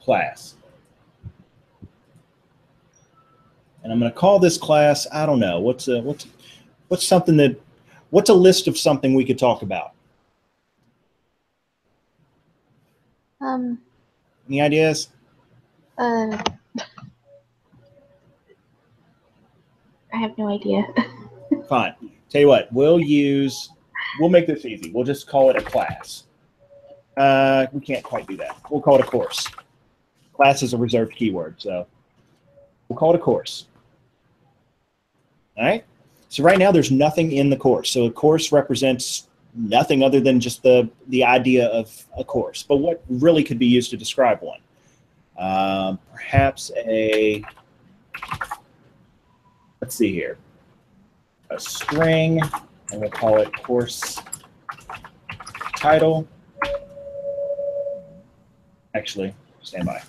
class. And I'm gonna call this class, I don't know, what's a list of something we could talk about? Any ideas? I have no idea. Fine. Tell you what, we'll make this easy. We'll just call it a class. We can't quite do that. We'll call it a course. Class is a reserved keyword, so we'll call it a course. All right? So right now there's nothing in the course. So a course represents nothing other than just the idea of a course. But what really could be used to describe one? Perhaps let's see here, a string, and we'll call it course title. Actually, stand by.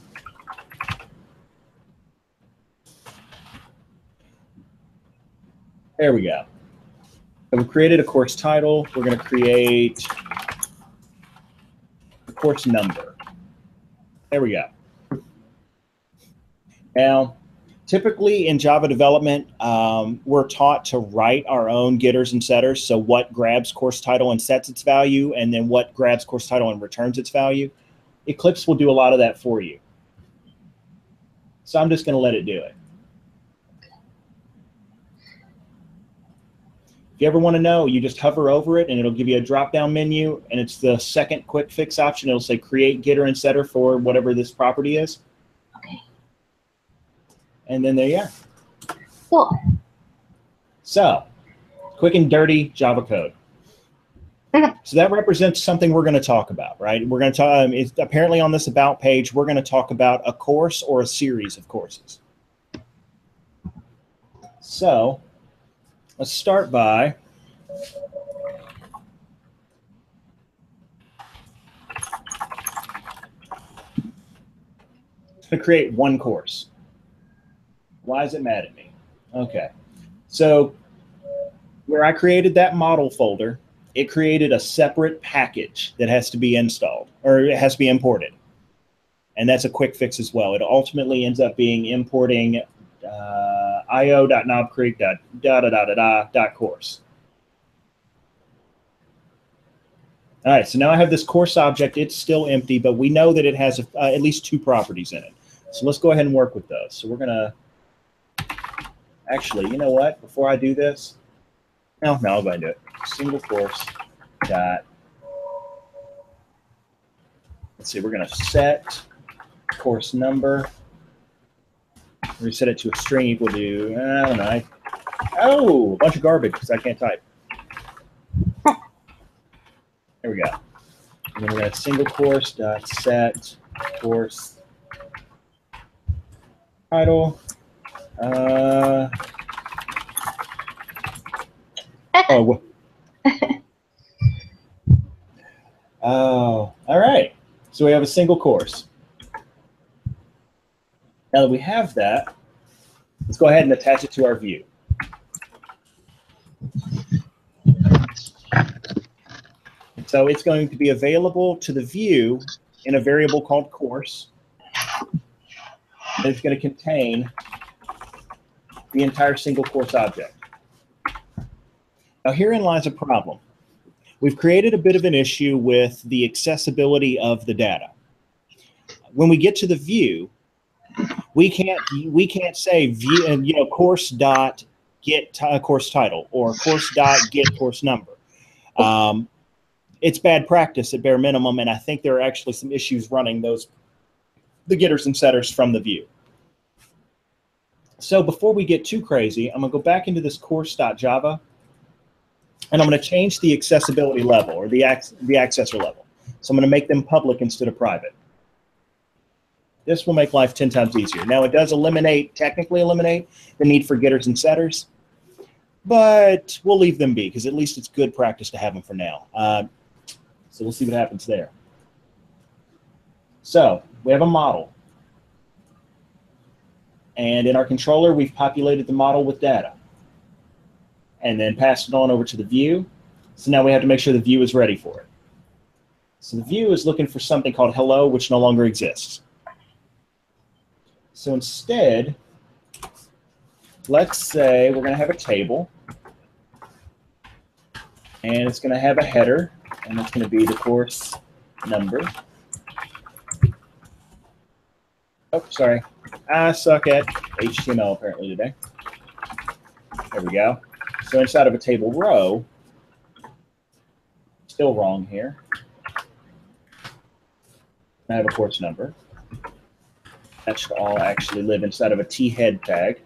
There we go. So we created a course title. We're going to create the course number. There we go. Now, typically in Java development, we're taught to write our own getters and setters. So what grabs course title and sets its value, and then what grabs course title and returns its value. Eclipse will do a lot of that for you. So I'm just going to let it do it. If you ever want to know, you just hover over it and it'll give you a drop-down menu, and it's the second quick fix option. It'll say create getter and setter for whatever this property is. Okay. And then there you are. Cool. So, quick and dirty Java code. So that represents something we're going to talk about, right? We're going to talk, it's apparently on this about page, we're going to talk about a course or a series of courses. So let's start by to create one course. Why is it mad at me? Okay. So where I created that model folder, it created a separate package that has to be installed, or it has to be imported. And that's a quick fix as well. It ultimately ends up being importing io.knobcreek.course. All right, so now I have this course object. It's still empty, but we know that it has at least 2 properties in it. So let's go ahead and work with those. So we're going to, actually, you know what? Before I do this, no, I'll go ahead and do it. Single course dot, let's see, we're going to set course number. We're going to set it to a string equal to, I don't know, a bunch of garbage because I can't type. There we go. And then we're going to single course dot set course title. Oh, all right. So we have a single course. Now that we have that, let's go ahead and attach it to our view. So it's going to be available to the view in a variable called course. It's going to contain the entire single course object. Now herein lies a problem. We've created a bit of an issue with the accessibility of the data. When we get to the view, we can't say view and course dot get course title or course dot get course number. It's bad practice at bare minimum, and I think there are actually some issues running the getters and setters from the view. So before we get too crazy, I'm gonna go back into this course.java, and I'm gonna change the accessibility level or the accessor level. So I'm gonna make them public instead of private. This will make life 10 times easier. Now it does technically eliminate the need for getters and setters, but we'll leave them be because at least it's good practice to have them for now. So we'll see what happens there. So we have a model. And in our controller, we've populated the model with data and then passed it on over to the view. So now we have to make sure the view is ready for it. So the view is looking for something called hello, which no longer exists. So instead, let's say we're going to have a table, and it's going to have a header, and it's going to be the course number. Oh, sorry. I suck at HTML apparently today. There we go. So inside of a table row, still wrong here, I have a course number. That should all actually live inside of a T-head tag.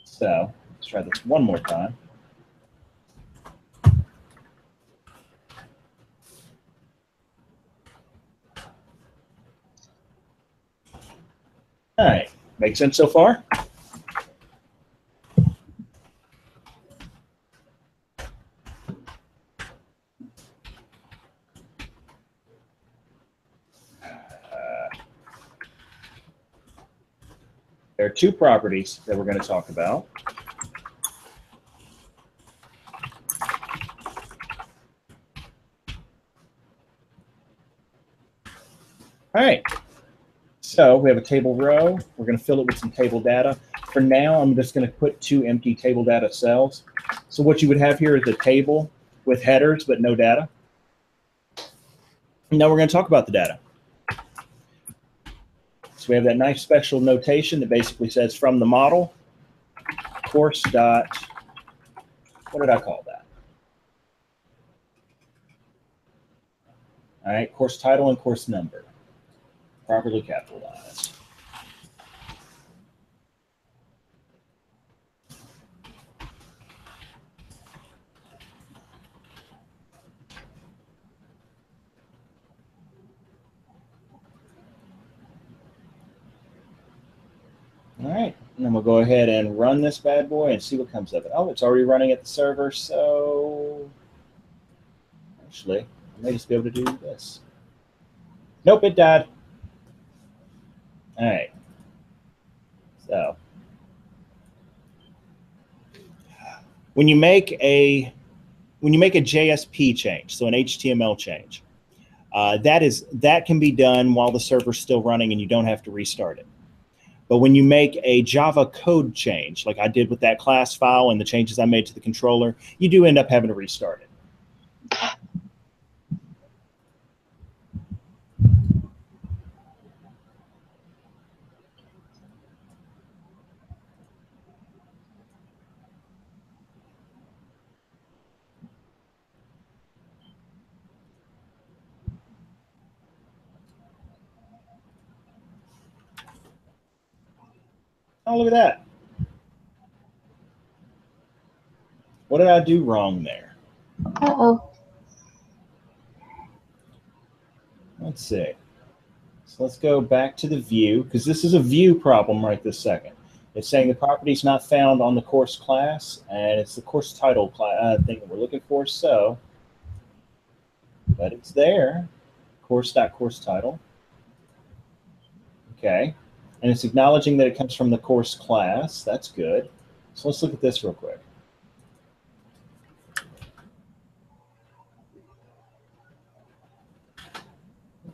So let's try this one more time. All right, make sense so far? There are two properties that we're going to talk about. All right. So we have a table row. We're going to fill it with some table data. For now, I'm just going to put two empty table data cells. So what you would have here is a table with headers but no data. Now we're going to talk about the data. So we have that nice special notation that basically says from the model, course dot, what did I call that? All right, course title and course number, properly capitalized. All right, and then we'll go ahead and run this bad boy and see what comes of it. Oh, it's already running at the server, so actually, I may just be able to do this. Nope, it died. All right, so when you make a JSP change, so an HTML change, that can be done while the server's still running and you don't have to restart it. But when you make a Java code change, like I did with that class file and the changes I made to the controller, you do end up having to restart it. Oh, look at that. What did I do wrong there? Uh-oh. Let's see. So let's go back to the view, because this is a view problem right this second. It's saying the property is not found on the course class, and it's the course title thing that we're looking for. So but it's there. Course title. Okay. And it's acknowledging that it comes from the course class. That's good. So let's look at this real quick.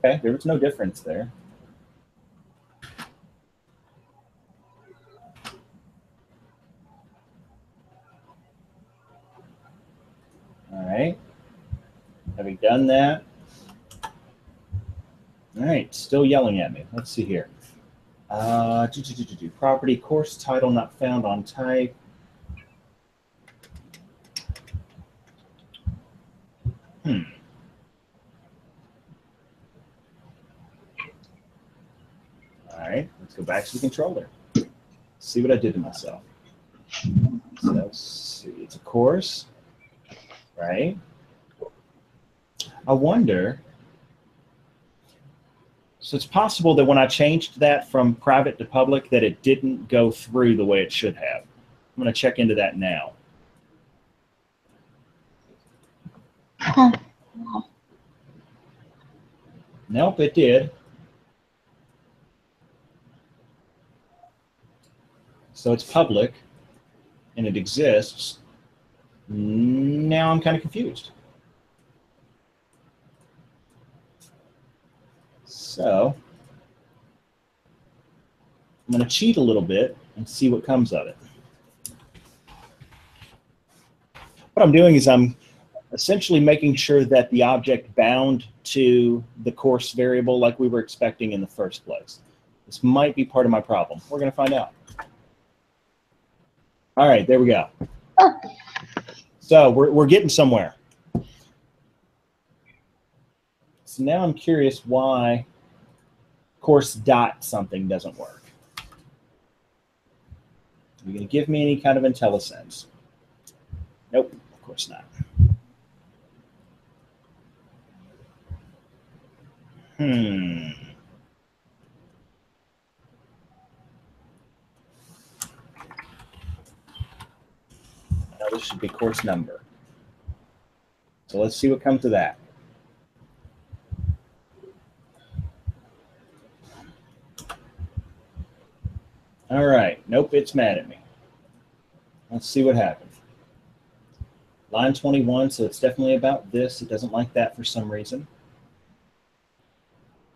Okay, there was no difference there. All right. Having done that. All right, still yelling at me. Let's see here. Property course title not found on type. All right, let's go back to the controller. See what I did to myself. So let's see, it's a course, right? I wonder, so it's possible that when I changed that from private to public that it didn't go through the way it should have. I'm going to check into that now. Huh. Nope, it did. So it's public and it exists. Now I'm kind of confused. So I'm going to cheat a little bit and see what comes of it. What I'm doing is I'm essentially making sure that the object bound to the course variable like we were expecting in the first place. This might be part of my problem. We're going to find out. All right, there we go. Oh. So we're getting somewhere. So now I'm curious why course dot something doesn't work. Are you going to give me any kind of IntelliSense? Nope, of course not. Now this should be course number. So let's see what comes of that. All right, nope, it's mad at me. Let's see what happens. Line 21, so it's definitely about this. It doesn't like that for some reason.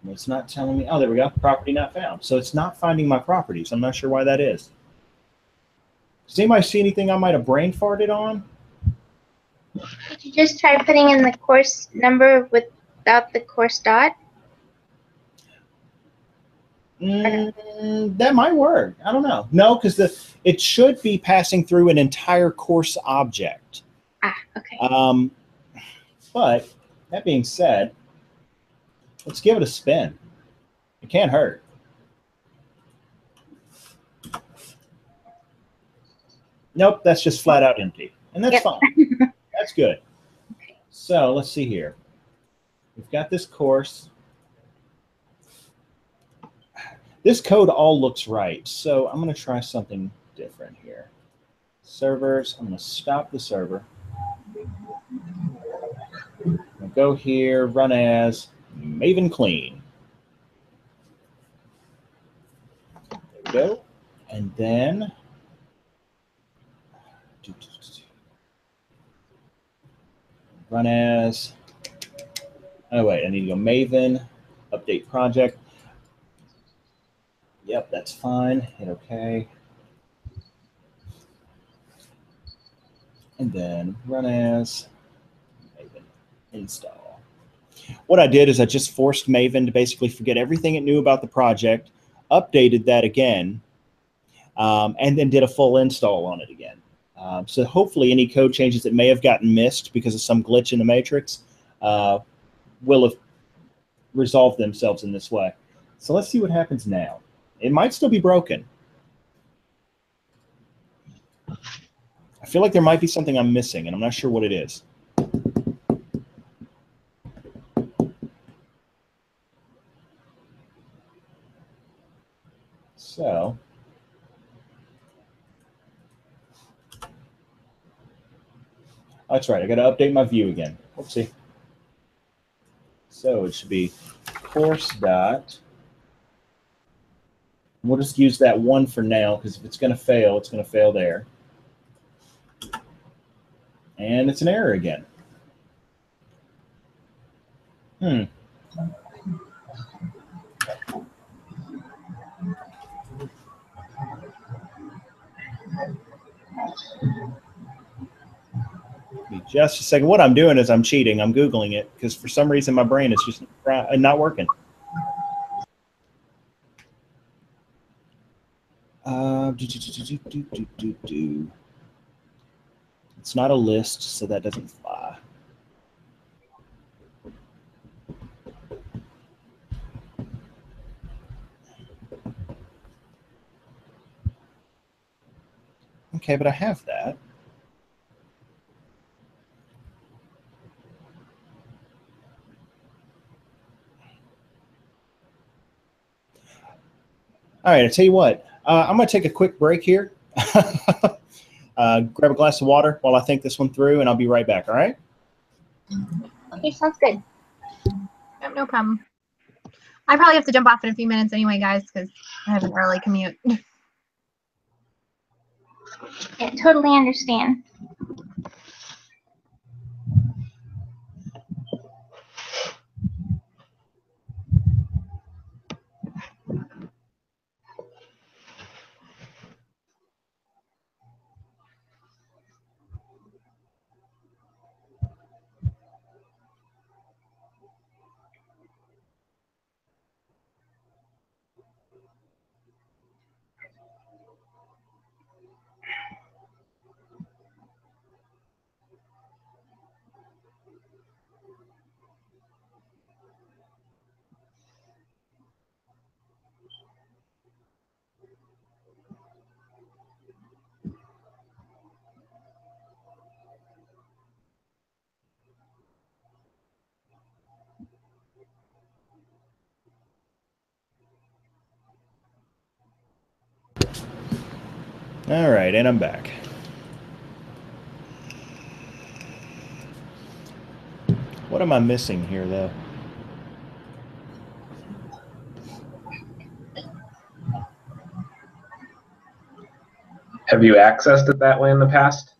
It's not telling me, oh, there we go, property not found. So it's not finding my properties. I'm not sure why that is. Does anybody see anything I might have brain farted on? Did you just try putting in the course number without the course dot? That might work. I don't know. No, because it should be passing through an entire course object. Ah, okay. But that being said, let's give it a spin. It can't hurt. Nope, that's just flat out empty. And that's fine. That's good. So let's see here. We've got this course. This code all looks right. So I'm going to try something different here. Servers, I'm going to stop the server. I'll go here, run as Maven clean. There we go. And then run as, oh wait, I need to go Maven, update project. Yep, that's fine. Hit OK. And then run as Maven install. What I did is I just forced Maven to basically forget everything it knew about the project, updated that again, and then did a full install on it again. So hopefully any code changes that may have gotten missed because of some glitch in the matrix will have resolved themselves in this way. So let's see what happens now. It might still be broken. I feel like there might be something I'm missing, and I'm not sure what it is. So that's right. I got to update my view again. Oopsie. So it should be course dot. We'll just use that one for now, because if it's going to fail, it's going to fail there. And it's an error again. Just a second. What I'm doing is I'm cheating. I'm Googling it because for some reason my brain is just not working. It's not a list, so that doesn't fly. Okay, but I have that. All right, I tell you what, I'm going to take a quick break here. Grab a glass of water while I think this one through, and I'll be right back, all right? Okay, sounds good. Yep, no problem. I probably have to jump off in a few minutes anyway, guys, because I have an early commute. Yeah, totally understand. All right, and I'm back. What am I missing here, though? Have you accessed it that way in the past?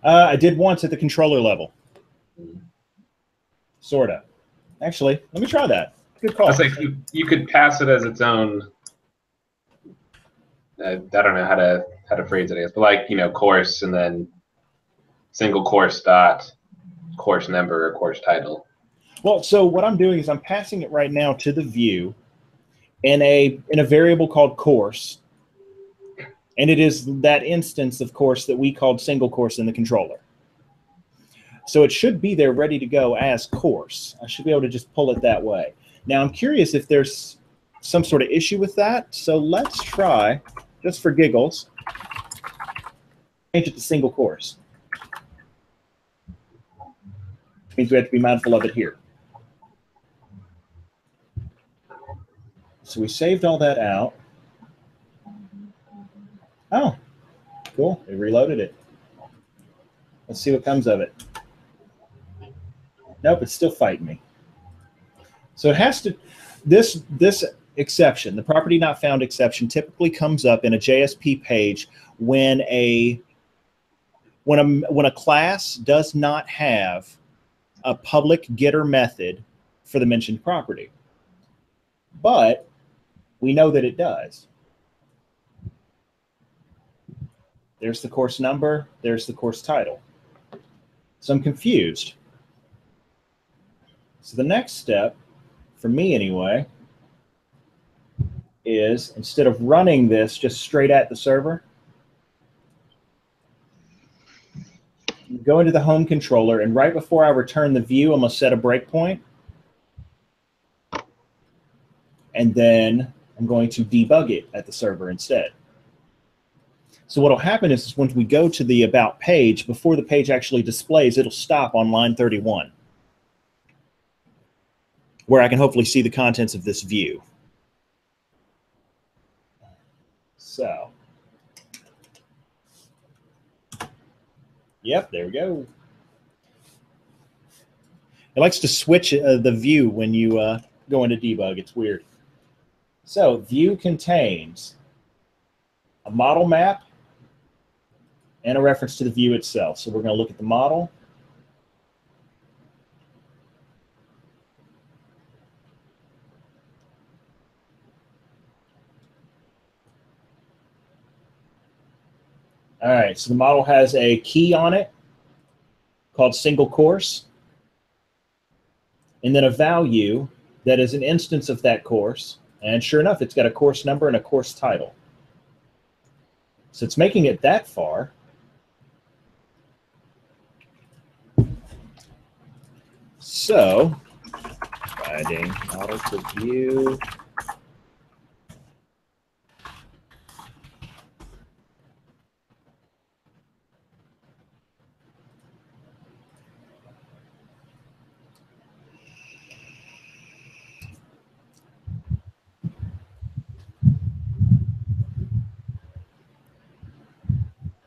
I did once at the controller level. Sorta. Actually, let me try that. Good call. I was like, you could pass it as its own. I don't know how to phrase it, I guess, but like, you know, course and then single course dot course number or course title. Well, so what I'm doing is I'm passing it right now to the view in a variable called course, and it is that instance of course that we called single course in the controller. So it should be there ready to go as course. I should be able to just pull it that way. Now I'm curious if there's some sort of issue with that. So let's try, just for giggles, change it to single course. Which means we have to be mindful of it here. So we saved all that out. Oh, cool. It reloaded it. Let's see what comes of it. Nope, it's still fighting me. So it has to, this exception, the property not found exception, typically comes up in a JSP page when a class does not have a public getter method for the mentioned property. But we know that it does. There's the course number, there's the course title. So I'm confused. So the next step, for me anyway, is instead of running this just straight at the server, go into the home controller, and right before I return the view, I'm going to set a breakpoint. And then I'm going to debug it at the server instead. So what will happen is when we go to the About page, before the page actually displays, it'll stop on line 31, where I can hopefully see the contents of this view. So, yep, there we go. It likes to switch the view when you go into debug. It's weird. So view contains a model map and a reference to the view itself. So we're going to look at the model. All right, so the model has a key on it called single course, and then a value that is an instance of that course. And sure enough, it's got a course number and a course title. So it's making it that far. So, providing model to view.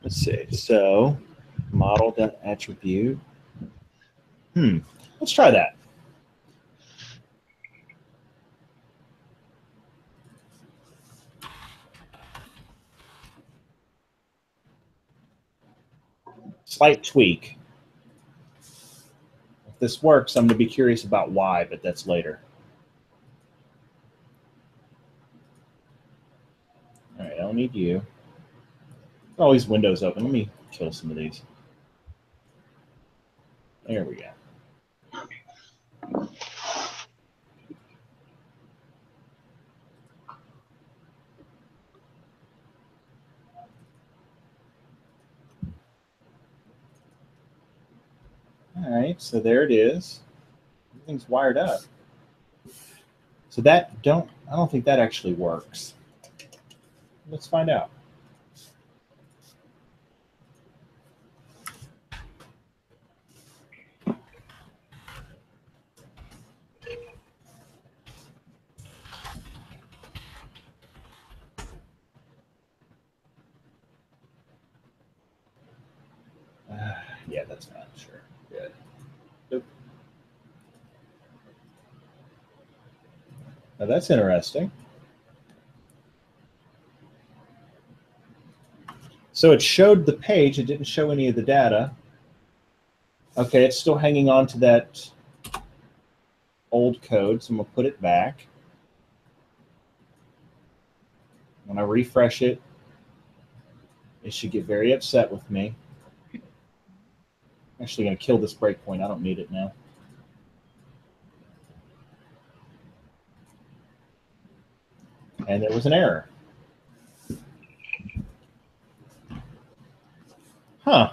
Let's see. So, model.attribute. Let's try that. Slight tweak. If this works, I'm going to be curious about why, but that's later. All right, I don't need you. Always windows open. Let me kill some of these. There we go. All right, so there it is. Everything's wired up. So I don't think that actually works. Let's find out. Yeah, that's fine. Sure. Good. Nope. Now that's interesting. So it showed the page. It didn't show any of the data. Okay, it's still hanging on to that old code, so I'm going to put it back. When I refresh it, it should get very upset with me. I'm actually going to kill this breakpoint. I don't need it now. And there was an error. Huh.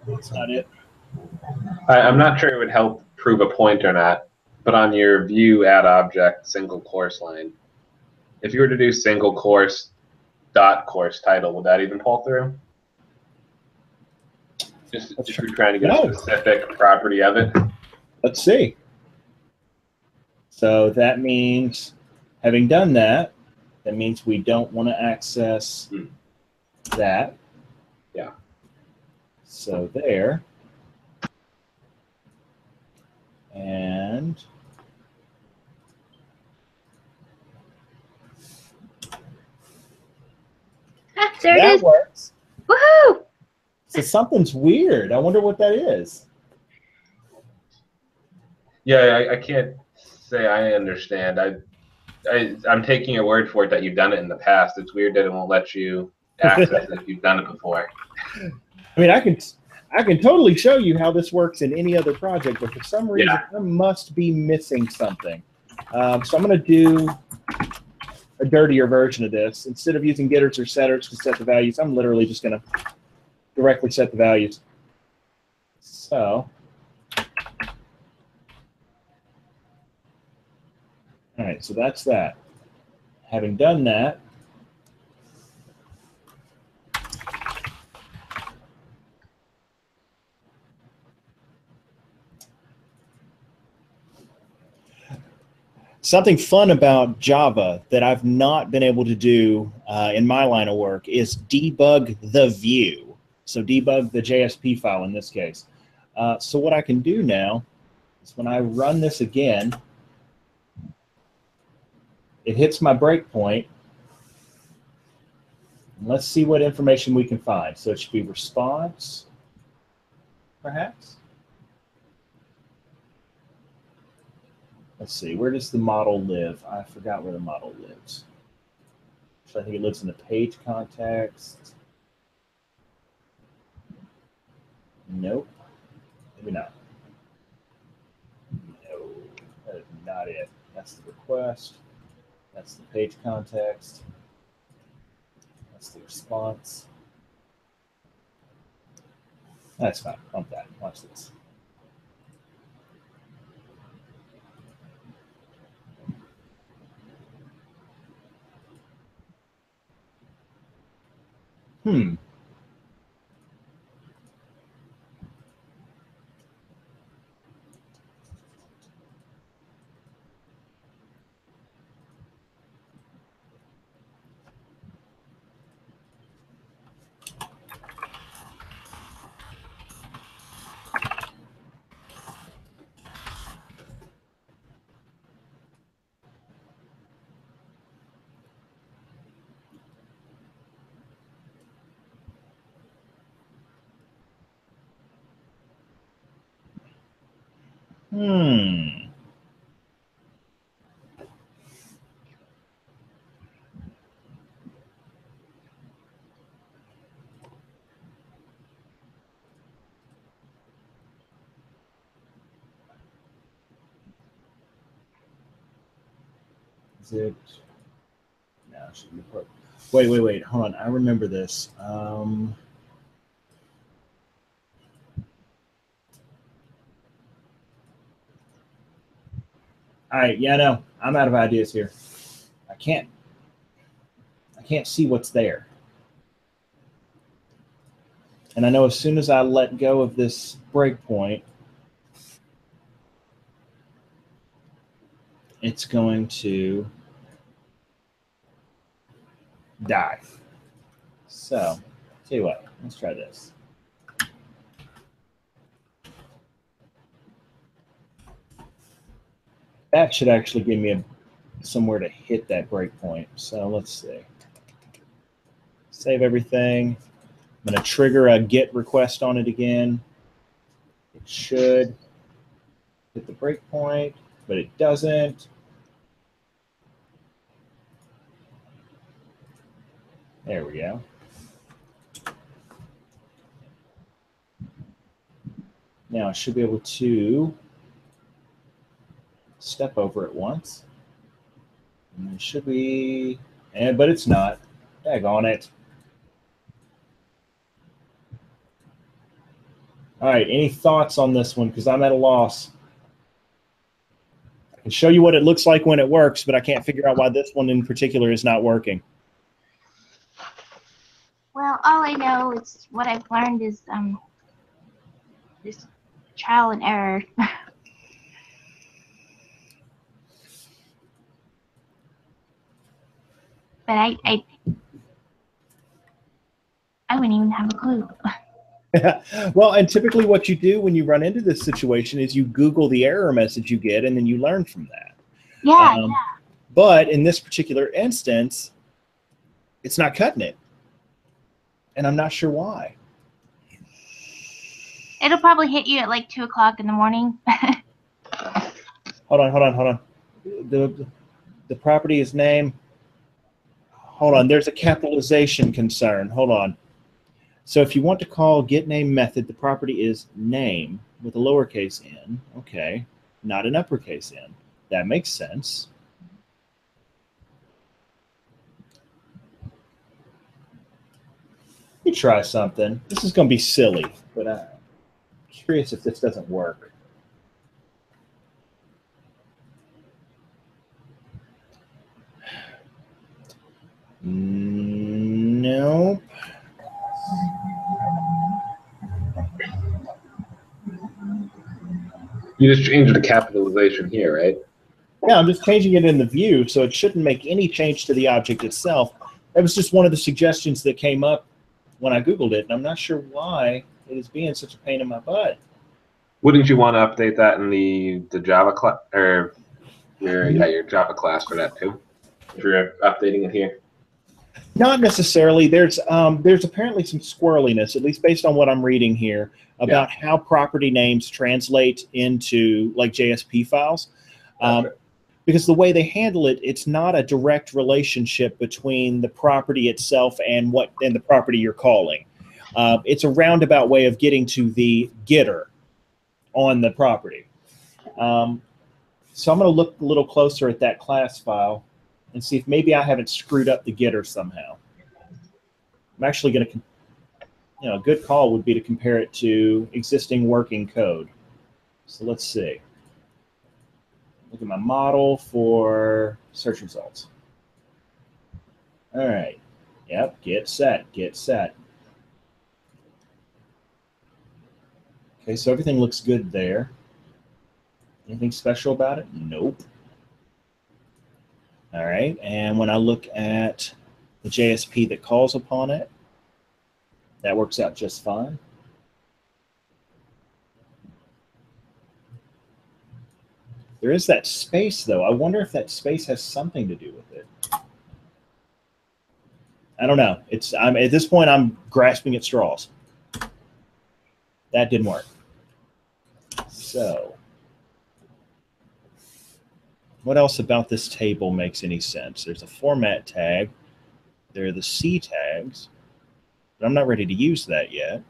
That's not it. I'm not sure it would help prove a point or not, but on your view add object single course line, if you were to do single course dot course title, would that even pull through? Just if you're trying to get a specific property of it. Let's see. So that means, having done that, that means we don't want to access that. Yeah. So there. And There it that is. works. Woohoo! So something's weird. I wonder what that is. Yeah, I can't say I understand. I'm taking your word for it that you've done it in the past. It's weird that it won't let you access it if you've done it before. I mean, I can totally show you how this works in any other project, but for some reason, I must be missing something. So I'm going to do a dirtier version of this. Instead of using getters or setters to set the values, I'm literally just going to directly set the values. So, all right, so that's that. Having done that, Something fun about Java that I've not been able to do in my line of work is debug the view. So debug the JSP file in this case. So what I can do now is when I run this again, it hits my breakpoint. Let's see what information we can find. So it should be response, perhaps. Let's see, where does the model live? I forgot where the model lives. So I think it lives in the page context. Nope, maybe not. No, that is not it. That's the request. That's the page context. That's the response. That's fine, bump that, watch this. Is it? No, it should be put. Wait. Hold on. I remember this. All right. Yeah, no, I'm out of ideas here. I can't see what's there. And I know as soon as I let go of this breakpoint, it's going to die. So, tell you what, let's try this. That should actually give me somewhere to hit that breakpoint. So let's see. Save everything. I'm going to trigger a GET request on it again. It should hit the breakpoint, but it doesn't. There we go. Now I should be able to step over it once. And it should be, but it's not. Daggone it. All right, any thoughts on this one? Because I'm at a loss. I can show you what it looks like when it works, but I can't figure out why this one in particular is not working. Well, all I know is what I've learned is just trial and error. But I wouldn't even have a clue. Well, and typically what you do when you run into this situation is you Google the error message you get, and then you learn from that. Yeah. But in this particular instance, it's not cutting it. And I'm not sure why. It'll probably hit you at like 2 o'clock in the morning. Hold on. The property is name. Hold on, there's a capitalization concern. Hold on. So if you want to call getName method, the property is name with a lowercase n. Okay, not an uppercase n. That makes sense. Let me try something. This is going to be silly, but I'm curious if this doesn't work. Nope. You just changed the capitalization here, right? Yeah, I'm just changing it in the view, so it shouldn't make any change to the object itself. That was just one of the suggestions that came up when I Googled it, and I'm not sure why it is being such a pain in my butt. Wouldn't you want to update that in the Java class, or your Java class for that too, if you're updating it here? Not necessarily. There's apparently some squirreliness, at least based on what I'm reading here, about how property names translate into like JSP files. Gotcha. Because the way they handle it, it's not a direct relationship between the property itself and the property you're calling. It's a roundabout way of getting to the getter on the property. So I'm going to look a little closer at that class file and see if maybe I haven't screwed up the getter somehow. I'm actually going to, a good call would be to compare it to existing working code. So let's see. Look at my model for search results. All right. Yep, get set, get set. Okay, so everything looks good there. Anything special about it? Nope. All right, and when I look at the JSP that calls upon it, that works out just fine. There is that space, though. I wonder if that space has something to do with it. I don't know. At this point, I'm grasping at straws. That didn't work. So, what else about this table makes any sense? There's a format tag. There are the C tags, but I'm not ready to use that yet.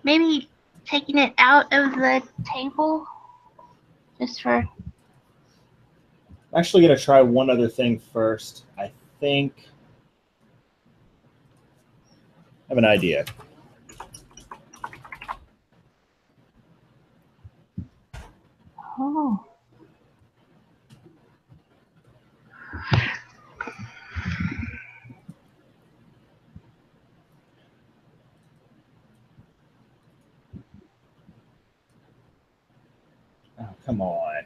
Maybe taking it out of the table, just for. I'm actually going to try one other thing first. I think I have an idea. Oh. Oh, come on.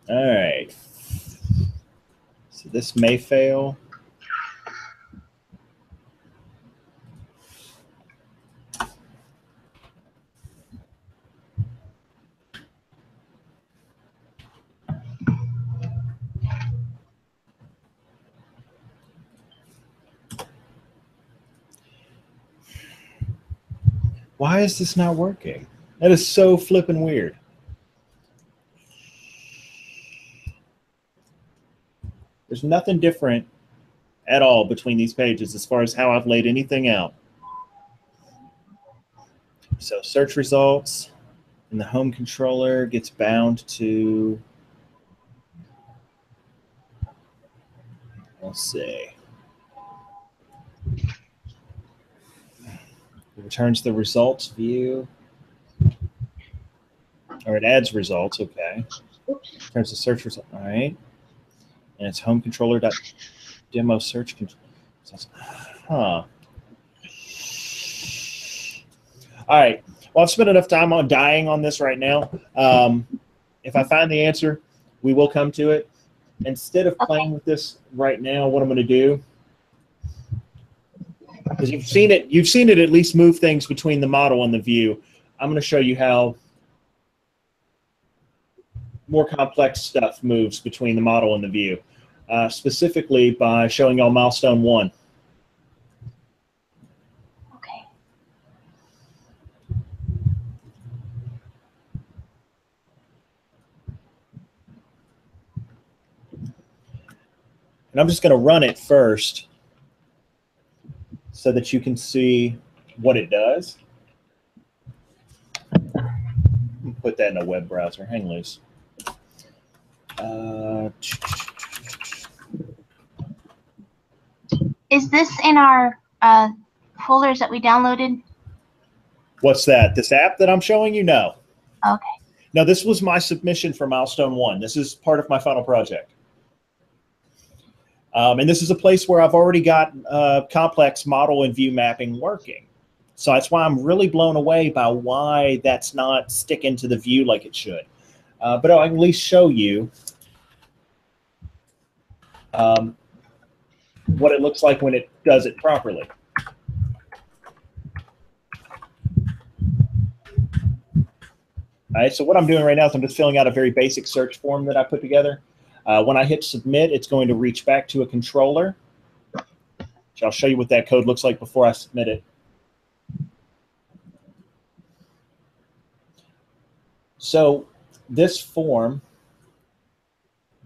All right. So this may fail. Why is this not working? That is so flippin' weird. There's nothing different at all between these pages as far as how I've laid anything out. So search results and the home controller gets bound to, let's see. It returns the results view, or it adds results, okay. Returns the search result, all right. And it's home controller.demo search control. Huh. All right. Well, I've spent enough time on dying on this right now. If I find the answer, we will come to it. Instead of playing with this right now, what I'm going to do, because you've seen it at least move things between the model and the view. I'm going to show you how more complex stuff moves between the model and the view, specifically by showing y'all milestone 1. Okay. And I'm just going to run it first so that you can see what it does. put that in a web browser. Hang loose. Is this in our folders that we downloaded? What's that? This app that I'm showing you? No. Okay. No, this was my submission for Milestone 1. This is part of my final project. And this is a place where I've already got complex model and view mapping working. So that's why I'm really blown away by why that's not sticking to the view like it should. But I'll at least show you what it looks like when it does it properly. All right, so what I'm doing right now is I'm just filling out a very basic search form that I put together. When I hit submit, it's going to reach back to a controller. So I'll show you what that code looks like before I submit it. So this form,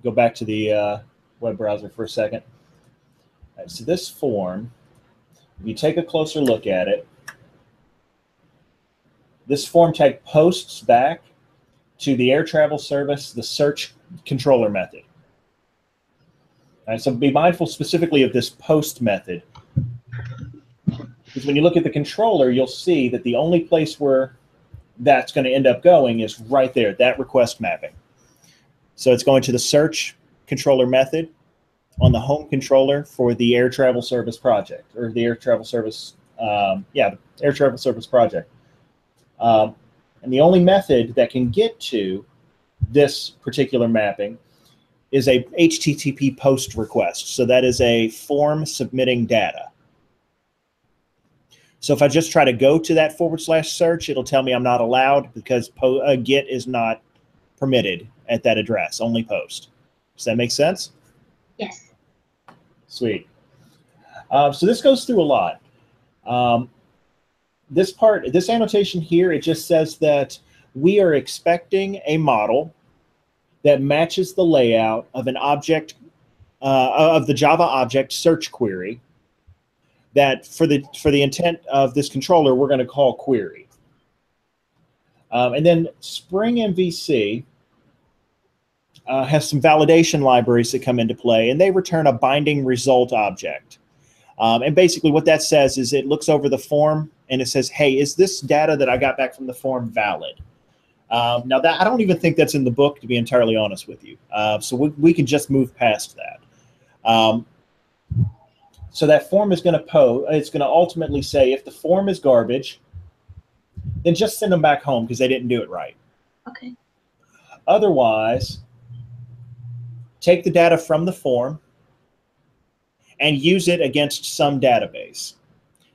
go back to the web browser for a second. All right, so this form, if you take a closer look at it, this form tag posts back to the air travel service, the search controller method. All right, so be mindful specifically of this post method. Because when you look at the controller, you'll see that the only place where that's going to end up going is right there, that request mapping. So it's going to the search controller method on the home controller for the air travel service project, or the air travel service, the air travel service project. And the only method that can get to this particular mapping is a HTTP post request. So that is a form submitting data. So if I just try to go to that /search, it'll tell me I'm not allowed because GET is not permitted at that address, only post. Does that make sense? Yes. Sweet. So this goes through a lot. This annotation here, it just says that we are expecting a model that matches the layout of an object, of the Java object search query that for the intent of this controller, we're going to call query. And then Spring MVC has some validation libraries that come into play, and they return a binding result object. And basically what that says is it looks over the form and it says, hey, is this data that I got back from the form valid? Now, that I don't even think that's in the book, to be entirely honest with you. So we can just move past that. So that form is going to it's going to ultimately say if the form is garbage, then just send them back home because they didn't do it right. Okay. Otherwise, take the data from the form and use it against some database.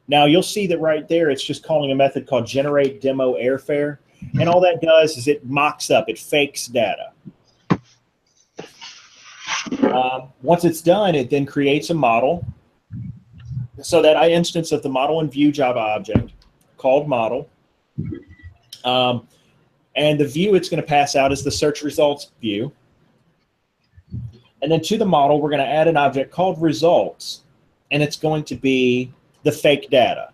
Now, you'll see that right there, it's just calling a method called generate demo airfare. And all that does is it mocks up, it fakes data. Once it's done, it then creates a model. So that instance of the model and view Java object called model. And the view it's going to pass out is the search results view. And then to the model, we're going to add an object called results. And it's going to be the fake data,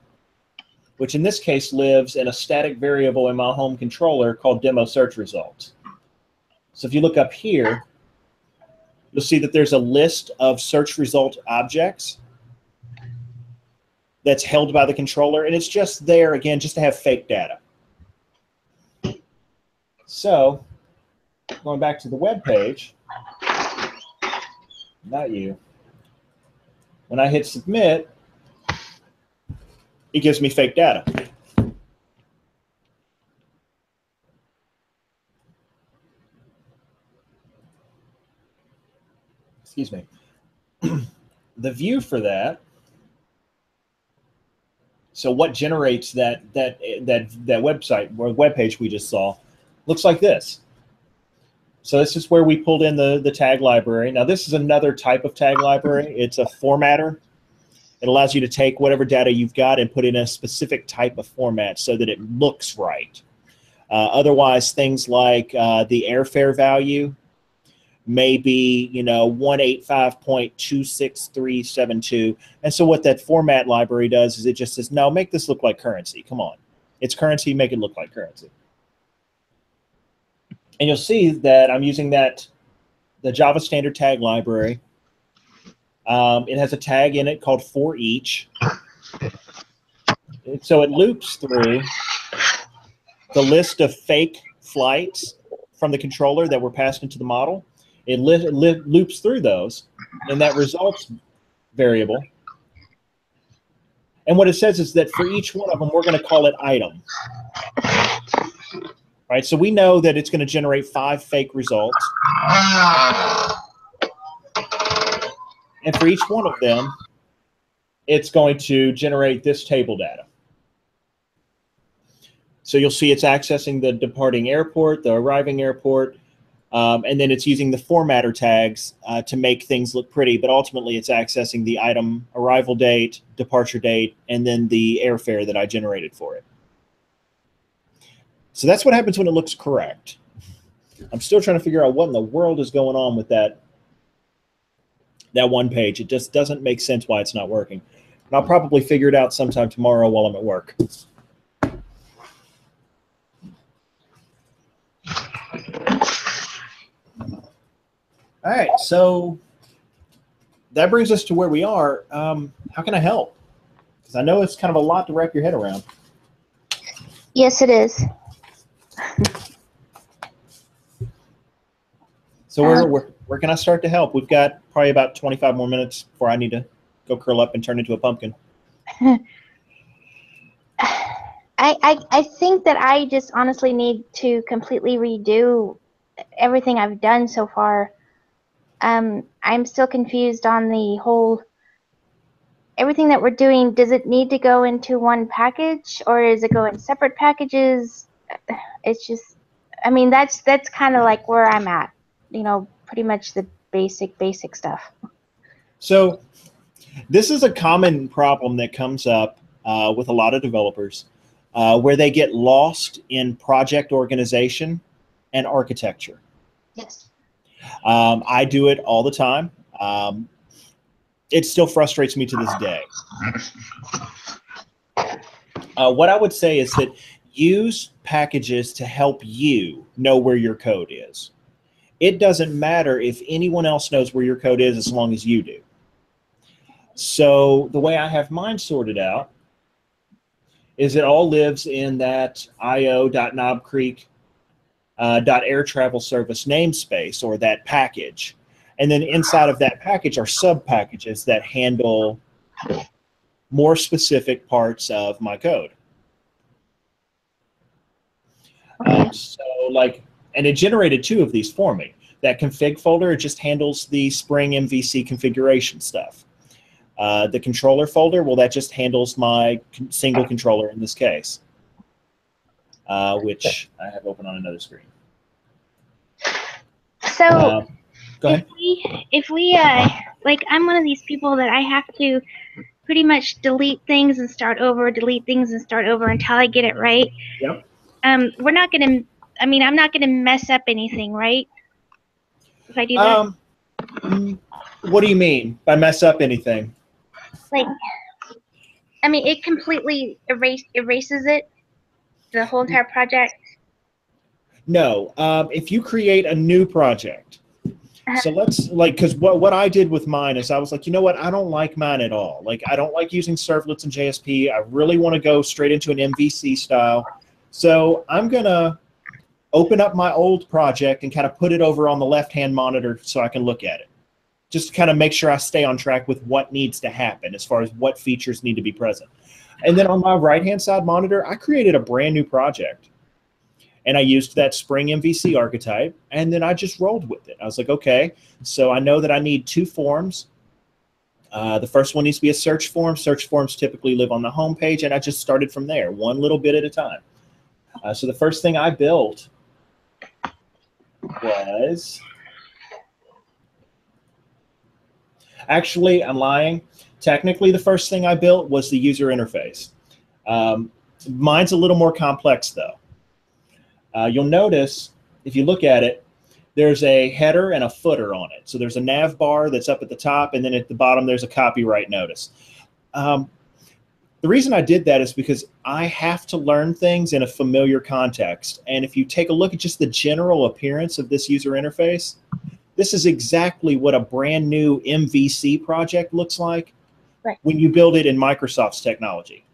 which in this case lives in a static variable in my home controller called demo search results. So if you look up here, you'll see that there's a list of search result objects that's held by the controller, and it's just there, again, just to have fake data. So going back to the web page, not you, when I hit submit, it gives me fake data. Excuse me. The view for that, so what generates that website or web page we just saw, looks like this. So this is where we pulled in the tag library. Now this is another type of tag library. It's a formatter. It allows you to take whatever data you've got and put it in a specific type of format so that it looks right. Otherwise, things like the airfare value may be, 185.26372. And so what that format library does is it just says, no, make this look like currency. Come on. It's currency, make it look like currency. And you'll see that I'm using the Java standard tag library. It has a tag in it called for each. So it loops through the list of fake flights from the controller that were passed into the model. It loops through those in that results variable. And what it says is that for each one of them, we're going to call it item. Right? So we know that it's going to generate 5 fake results. And for each one of them, it's going to generate this table data. So you'll see it's accessing the departing airport, the arriving airport, and then it's using the formatter tags to make things look pretty, but ultimately it's accessing the item arrival date, departure date, and then the airfare that I generated for it. So that's what happens when it looks correct. I'm still trying to figure out what in the world is going on with that one page. It just doesn't make sense why it's not working. And I'll probably figure it out sometime tomorrow while I'm at work. All right, so that brings us to where we are. How can I help? Because I know it's kind of a lot to wrap your head around. Yes, it is. So where can I start to help? We've got probably about 25 more minutes before I need to go curl up and turn into a pumpkin. I think that I just honestly need to completely redo everything I've done so far. I'm still confused on the whole everything that we're doing. Does it need to go into one package, or does it go in separate packages? It's just, I mean, that's kind of like where I'm at. You know, pretty much the basic stuff. So this is a common problem that comes up with a lot of developers where they get lost in project organization and architecture. Yes. I do it all the time. It still frustrates me to this day. What I would say is that use packages to help you know where your code is. It doesn't matter if anyone else knows where your code is as long as you do. So the way I have mine sorted out is it all lives in that io.knobcreek.air travel service namespace, or that package. And then inside of that package are sub-packages that handle more specific parts of my code. And it generated 2 of these for me. That config folder, it just handles the Spring MVC configuration stuff. The controller folder, well, that just handles my single controller in this case, which I have open on another screen. So go ahead. If we like, I'm one of these people that I have to pretty much delete things and start over, delete things and start over until I get it right. Yep. We're not gonna. I mean, I'm not gonna mess up anything, right? If I do that. What do you mean by mess up anything? Like, I mean, it completely erases it, the whole entire project. No. If you create a new project, so let's because what I did with mine is I was like, you know what, I don't like mine at all. Like, I don't like using servlets and JSP. I really want to go straight into an MVC style. So I'm gonna open up my old project and kind of put it over on the left-hand monitor so I can look at it. Just to kind of make sure I stay on track with what needs to happen as far as what features need to be present. And then on my right-hand side monitor, I created a brand new project. And I used that Spring MVC archetype, and then I just rolled with it. I was like, okay, so I know that I need 2 forms. The first one needs to be a search form. Search forms typically live on the home page, and I just started from there, one little bit at a time. So the first thing I built was, actually, I'm lying. Technically, the first thing I built was the user interface. Mine's a little more complex, though. You'll notice, if you look at it, there's a header and a footer on it. So there's a nav bar that's up at the top, and then at the bottom there's a copyright notice. The reason I did that is because I have to learn things in a familiar context. And if you take a look at just the general appearance of this user interface, this is exactly what a brand new MVC project looks like when you build it in Microsoft's technology.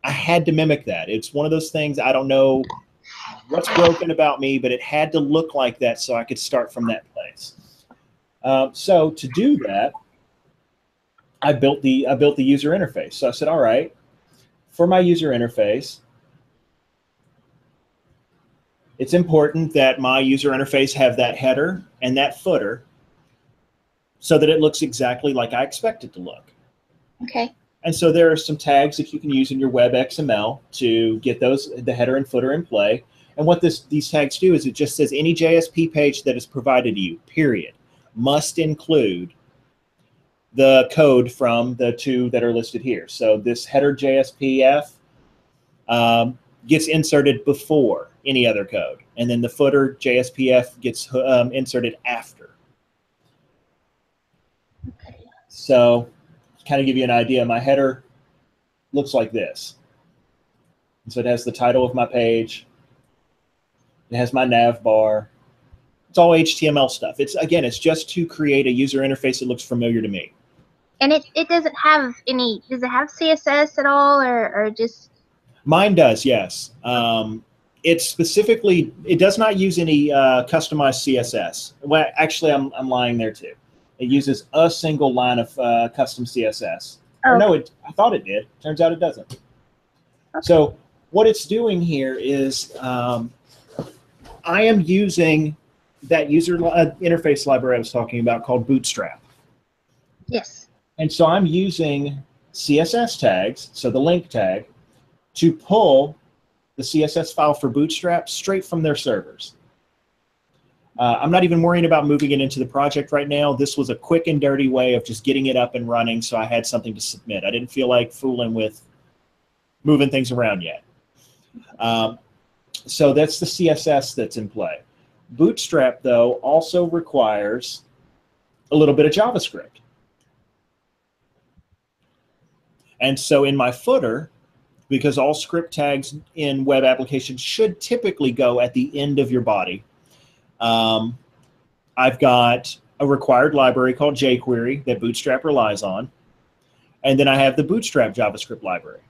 I had to mimic that. It's one of those things, I don't know what's broken about me, but it had to look like that so I could start from that place. So to do that, I built the user interface. So I said, all right, for my user interface, it's important that my user interface have that header and that footer so that it looks exactly like I expect it to look. Okay. And so there are some tags that you can use in your web XML to get the header and footer in play. And what these tags do is it just says any JSP page that is provided to you, period, must include the code from the two that are listed here. So this header JSPF gets inserted before any other code. And then the footer JSPF gets inserted after. Okay. So to kind of give you an idea, my header looks like this. And so it has the title of my page. It has my nav bar. It's all HTML stuff. It's just to create a user interface that looks familiar to me. And it doesn't have any, does it have CSS at all or just? Mine does, yes. It does not use any customized CSS. Well, actually, I'm lying there too. It uses a single line of custom CSS. Oh. Or no, I thought it did. Turns out it doesn't. Okay. So what it's doing here is I am using that user interface library I was talking about called Bootstrap. Yes. And so I'm using CSS tags, so the link tag, to pull the CSS file for Bootstrap straight from their servers. I'm not even worrying about moving it into the project right now. This was a quick and dirty way of just getting it up and running so I had something to submit. I didn't feel like fooling with moving things around yet. So that's the CSS that's in play. Bootstrap, though, also requires a little bit of JavaScript. And so in my footer, because all script tags in web applications should typically go at the end of your body, I've got a required library called jQuery that Bootstrap relies on. And then I have the Bootstrap JavaScript library.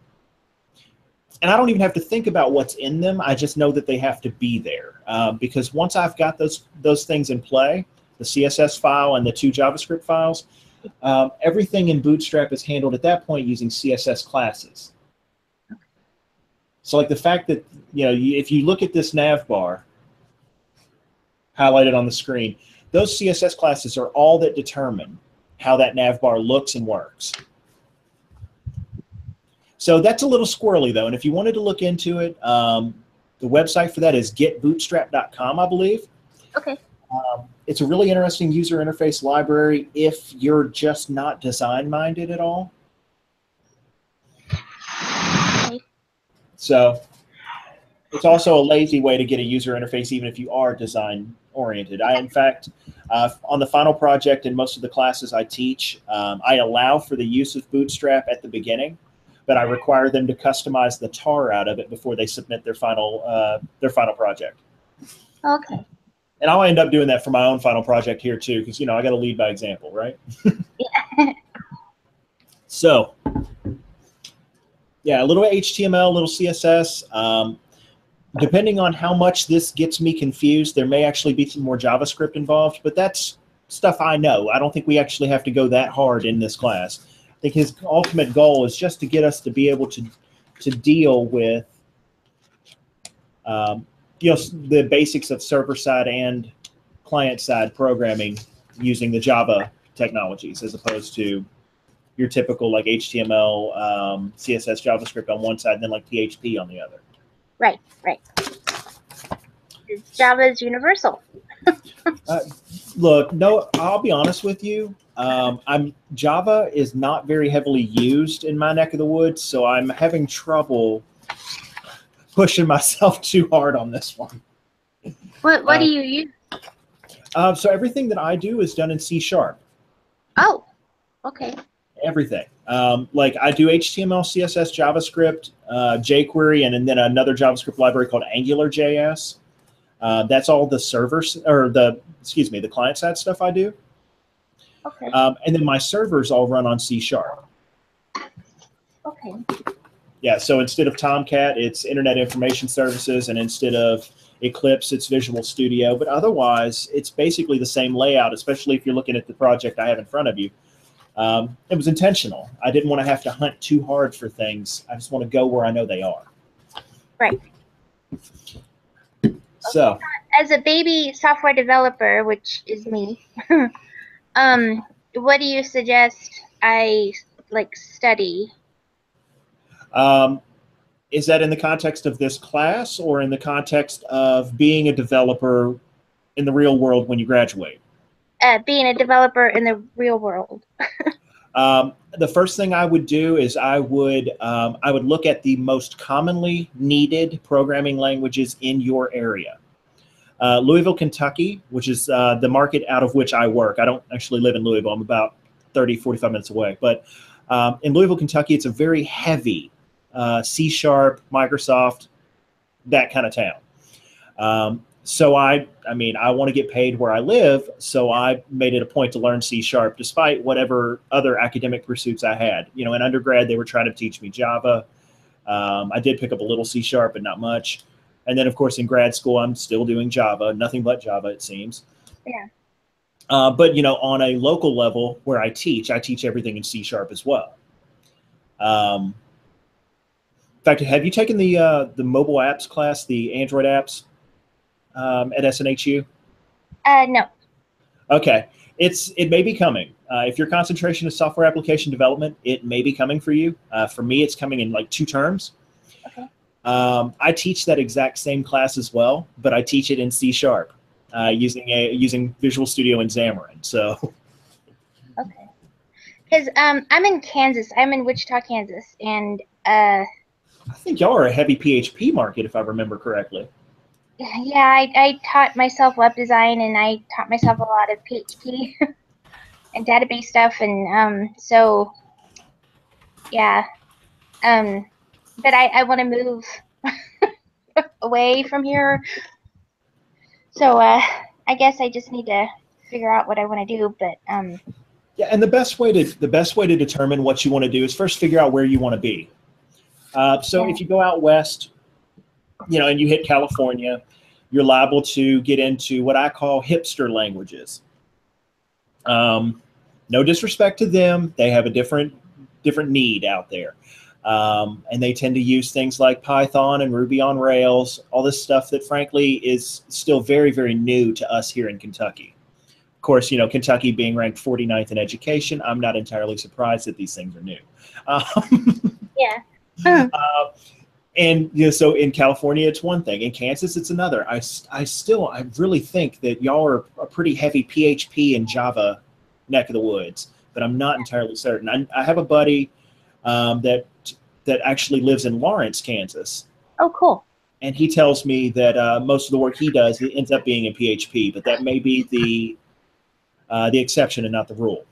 And I don't even have to think about what's in them. I just know that they have to be there. Because once I've got those things in play, the CSS file and the two JavaScript files, everything in Bootstrap is handled at that point using CSS classes. So like the fact that, if you look at this nav bar highlighted on the screen, those CSS classes are all that determine how that nav bar looks and works. So that's a little squirrely, though. And if you wanted to look into it, the website for that is getbootstrap.com, I believe. Okay. It's a really interesting user interface library if you're just not design-minded at all. Okay. So it's also a lazy way to get a user interface even if you are design-oriented. In fact, on the final project and most of the classes I teach, I allow for the use of Bootstrap at the beginning, but I require them to customize the tar out of it before they submit their final project. Okay. And I'll end up doing that for my own final project here too, because I got to lead by example, right? Yeah. So, yeah, a little HTML, a little CSS. Depending on how much this gets me confused, there may actually be some more JavaScript involved, but that's stuff I know. I don't think we actually have to go that hard in this class. I think his ultimate goal is just to get us to be able to deal with the basics of server-side and client-side programming using the Java technologies as opposed to your typical like HTML, CSS, JavaScript on one side and then like PHP on the other. Right. Java is universal. Look, no, I'll be honest with you. Java is not very heavily used in my neck of the woods, so I'm having trouble pushing myself too hard on this one. What do you use? So everything that I do is done in C#. Oh, okay. Everything. Like I do HTML, CSS, JavaScript, jQuery, and then another JavaScript library called AngularJS. That's all the servers or the client side stuff I do. Okay. And then my servers all run on C#. Okay. Yeah. So instead of Tomcat, it's Internet Information Services, and instead of Eclipse, it's Visual Studio. But otherwise, it's basically the same layout, especially if you're looking at the project I have in front of you. It was intentional. I didn't want to have to hunt too hard for things. I just want to go where I know they are. Right. So, as a baby software developer, which is me, what do you suggest I study? Is that in the context of this class or in the context of being a developer in the real world when you graduate? Being a developer in the real world. The first thing I would do is I would look at the most commonly needed programming languages in your area. Louisville, Kentucky, which is the market out of which I work. I don't actually live in Louisville. I'm about 30, 45 minutes away. But in Louisville, Kentucky, it's a very heavy C#, Microsoft, that kind of town. So I want to get paid where I live, so I made it a point to learn C# despite whatever other academic pursuits I had. You know, in undergrad, they were trying to teach me Java. I did pick up a little C#, but not much. And then, of course, in grad school, I'm still doing Java, nothing but Java, it seems. Yeah. But, you know, on a local level where I teach everything in C# as well. In fact, have you taken the mobile apps class, the Android apps at SNHU? No. Okay. It may be coming. If your concentration is software application development, it may be coming for you. For me, it's coming in like 2 terms. Okay. I teach that exact same class as well, but I teach it in C# using Visual Studio and Xamarin. So. Okay. Because I'm in Kansas. I'm in Wichita, Kansas, and I think y'all are a heavy PHP market, if I remember correctly. Yeah, I taught myself web design, and I taught myself a lot of PHP and database stuff, and so yeah, but I want to move away from here, so I guess I just need to figure out what I want to do. But yeah, and the best way to determine what you want to do is first figure out where you want to be. So if you go out west, you know, and you hit California, you're liable to get into what I call hipster languages. No disrespect to them, they have a different need out there, and they tend to use things like Python and Ruby on Rails, all this stuff that frankly is still very, very new to us here in Kentucky. Of course, you know, Kentucky being ranked 49th in education, I'm not entirely surprised that these things are new. yeah. And you know, so in California, it's one thing. In Kansas, it's another. I really think that y'all are a pretty heavy PHP and Java neck of the woods, but I'm not entirely certain. I have a buddy that actually lives in Lawrence, Kansas. Oh, cool. And he tells me that most of the work he does it ends up being in PHP, but that may be the exception and not the rule.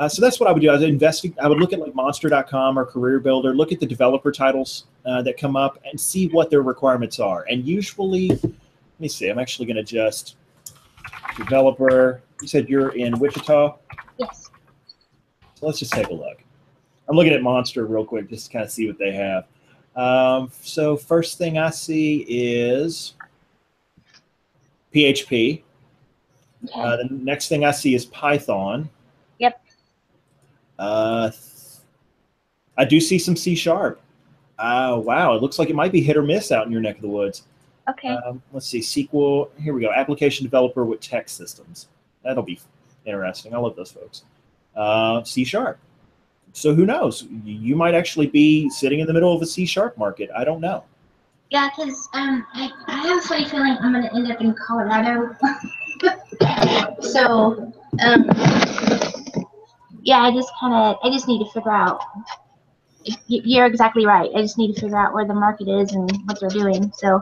So that's what I would do. I would look at like Monster.com or Career Builder, look at the developer titles that come up and see what their requirements are. And usually, let me see, I'm actually going to just developer. You said you're in Wichita? Yes. So let's just take a look. I'm looking at Monster real quick just to kind of see what they have. So first thing I see is PHP. Okay. The next thing I see is Python. Yep. I do see some C#. Wow, it looks like it might be hit or miss out in your neck of the woods. Okay. Let's see, SQL. Here we go. Application developer with text systems. That'll be interesting. I love those folks. C#. So who knows? You might actually be sitting in the middle of a C# market. I don't know. Yeah, because I have a funny feeling I'm going to end up in Colorado. So, yeah, I just need to figure out. You're exactly right. I just need to figure out where the market is and what they're doing. So.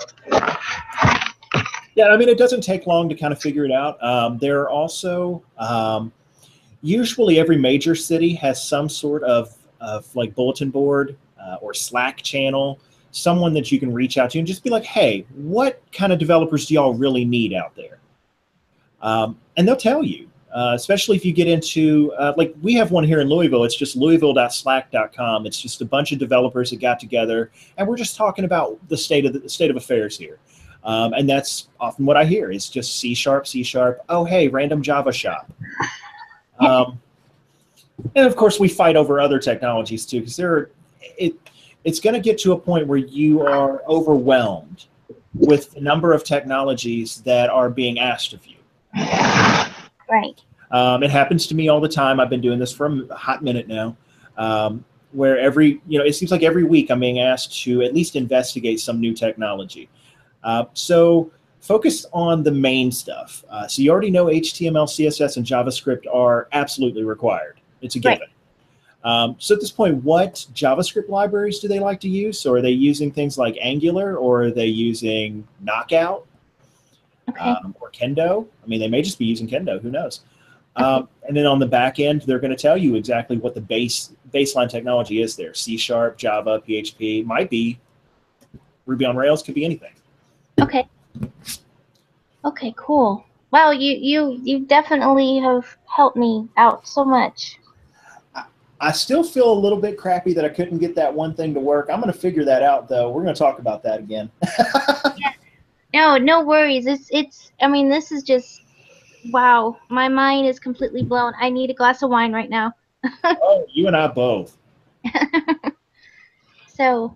Yeah, I mean, it doesn't take long to kind of figure it out. There are also, Usually every major city has some sort of like bulletin board or Slack channel, someone that you can reach out to and just be like, hey, what kind of developers do y'all really need out there? And they'll tell you, especially if you get into, like we have one here in Louisville. It's just louisville.slack.com. It's just a bunch of developers that got together, and we're just talking about the state of affairs here. And that's often what I hear is just C#. Oh, hey, random Java shop. And of course, we fight over other technologies too, because it's going to get to a point where you are overwhelmed with the number of technologies that are being asked of you. Right. It happens to me all the time. I've been doing this for a hot minute now, where it seems like every week I'm being asked to at least investigate some new technology. So focus on the main stuff. So you already know HTML, CSS, and JavaScript are absolutely required. It's a given. Right. So at this point, what JavaScript libraries do they like to use? So are they using things like Angular, or are they using Knockout? Okay. Or Kendo? I mean, they may just be using Kendo. Who knows? And then on the back end, they're going to tell you exactly what the baseline technology is there. C#, Java, PHP, might be Ruby on Rails, could be anything. Okay. Okay, cool. Wow, you definitely have helped me out so much. I still feel a little bit crappy that I couldn't get that one thing to work. I'm going to figure that out, though. We're going to talk about that again. Yeah. No worries. I mean, this is just, wow. My mind is completely blown. I need a glass of wine right now. Oh, you and I both. So,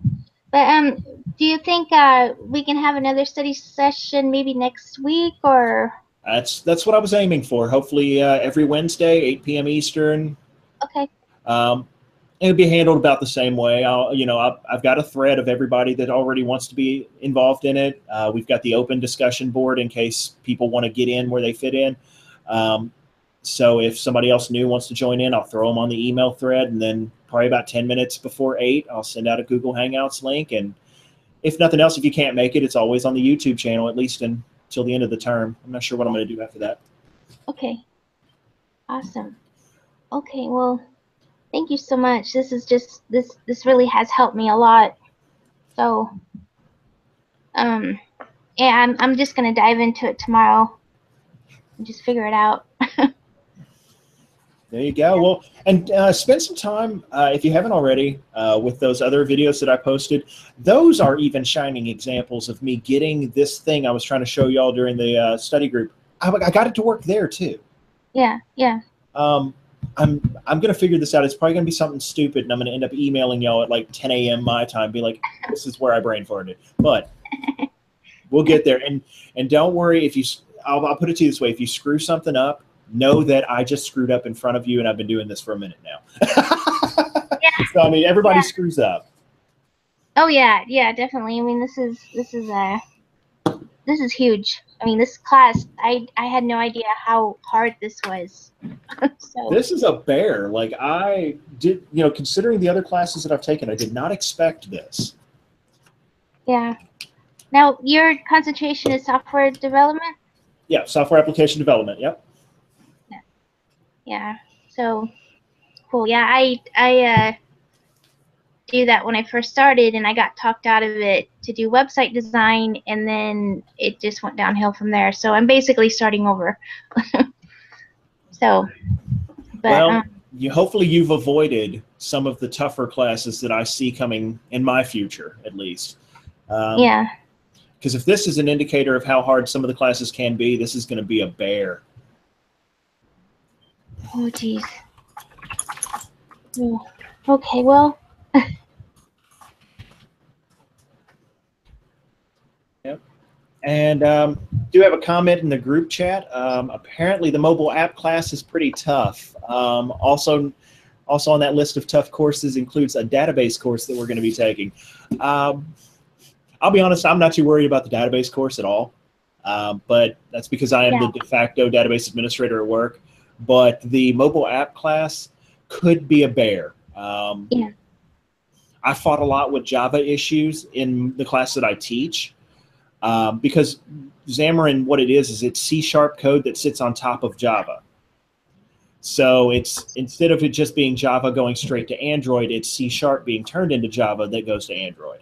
but do you think we can have another study session maybe next week, or? That's what I was aiming for. Hopefully every Wednesday, 8 p.m. Eastern. Okay. It'll be handled about the same way. I've got a thread of everybody that already wants to be involved in it. We've got the open discussion board in case people want to get in where they fit in. So if somebody else new wants to join in, I'll throw them on the email thread, and then probably about 10 minutes before 8, I'll send out a Google Hangouts link. And if nothing else, if you can't make it, it's always on the YouTube channel, at least until the end of the term. I'm not sure what I'm going to do after that. Okay. Awesome. Okay, well, thank you so much. This is just this really has helped me a lot. So, yeah, I'm just gonna dive into it tomorrow and just figure it out. There you go. Well, and spend some time, if you haven't already, with those other videos that I posted. Those are even shining examples of me getting this thing I was trying to show y'all during the study group. I got it to work there too. Yeah, yeah. I'm gonna figure this out. It's probably gonna be something stupid, and I'm gonna end up emailing y'all at like 10 a.m. my time, be like, "This is where I brain farted." But we'll get there. And don't worry if you. I'll put it to you this way: if you screw something up, know that I just screwed up in front of you, and I've been doing this for a minute now. Yeah. So I mean, everybody screws up. Oh yeah, yeah, definitely. I mean, this is huge. I mean, this class, I had no idea how hard this was. So. This is a bear. Like I did, considering the other classes that I've taken, I did not expect this. Yeah. Now, your concentration is software development? Yeah, software application development. Yep. Yeah. So, cool. Yeah, I do that when I first started, and I got talked out of it to do website design, and then it just went downhill from there. So I'm basically starting over. So, but well, hopefully you've avoided some of the tougher classes that I see coming in my future, at least. Yeah. Because if this is an indicator of how hard some of the classes can be, this is going to be a bear. Oh, geez. Yeah. Okay, well. Yep. And do have a comment in the group chat. Apparently, the mobile app class is pretty tough. Also on that list of tough courses includes a database course that we're going to be taking. I'll be honest, I'm not too worried about the database course at all. But that's because I am the de facto database administrator at work. But the mobile app class could be a bear. Yeah. I fought a lot with Java issues in the class that I teach because Xamarin, what it is it's C# code that sits on top of Java. So it's instead of it just being Java going straight to Android, it's C# being turned into Java that goes to Android.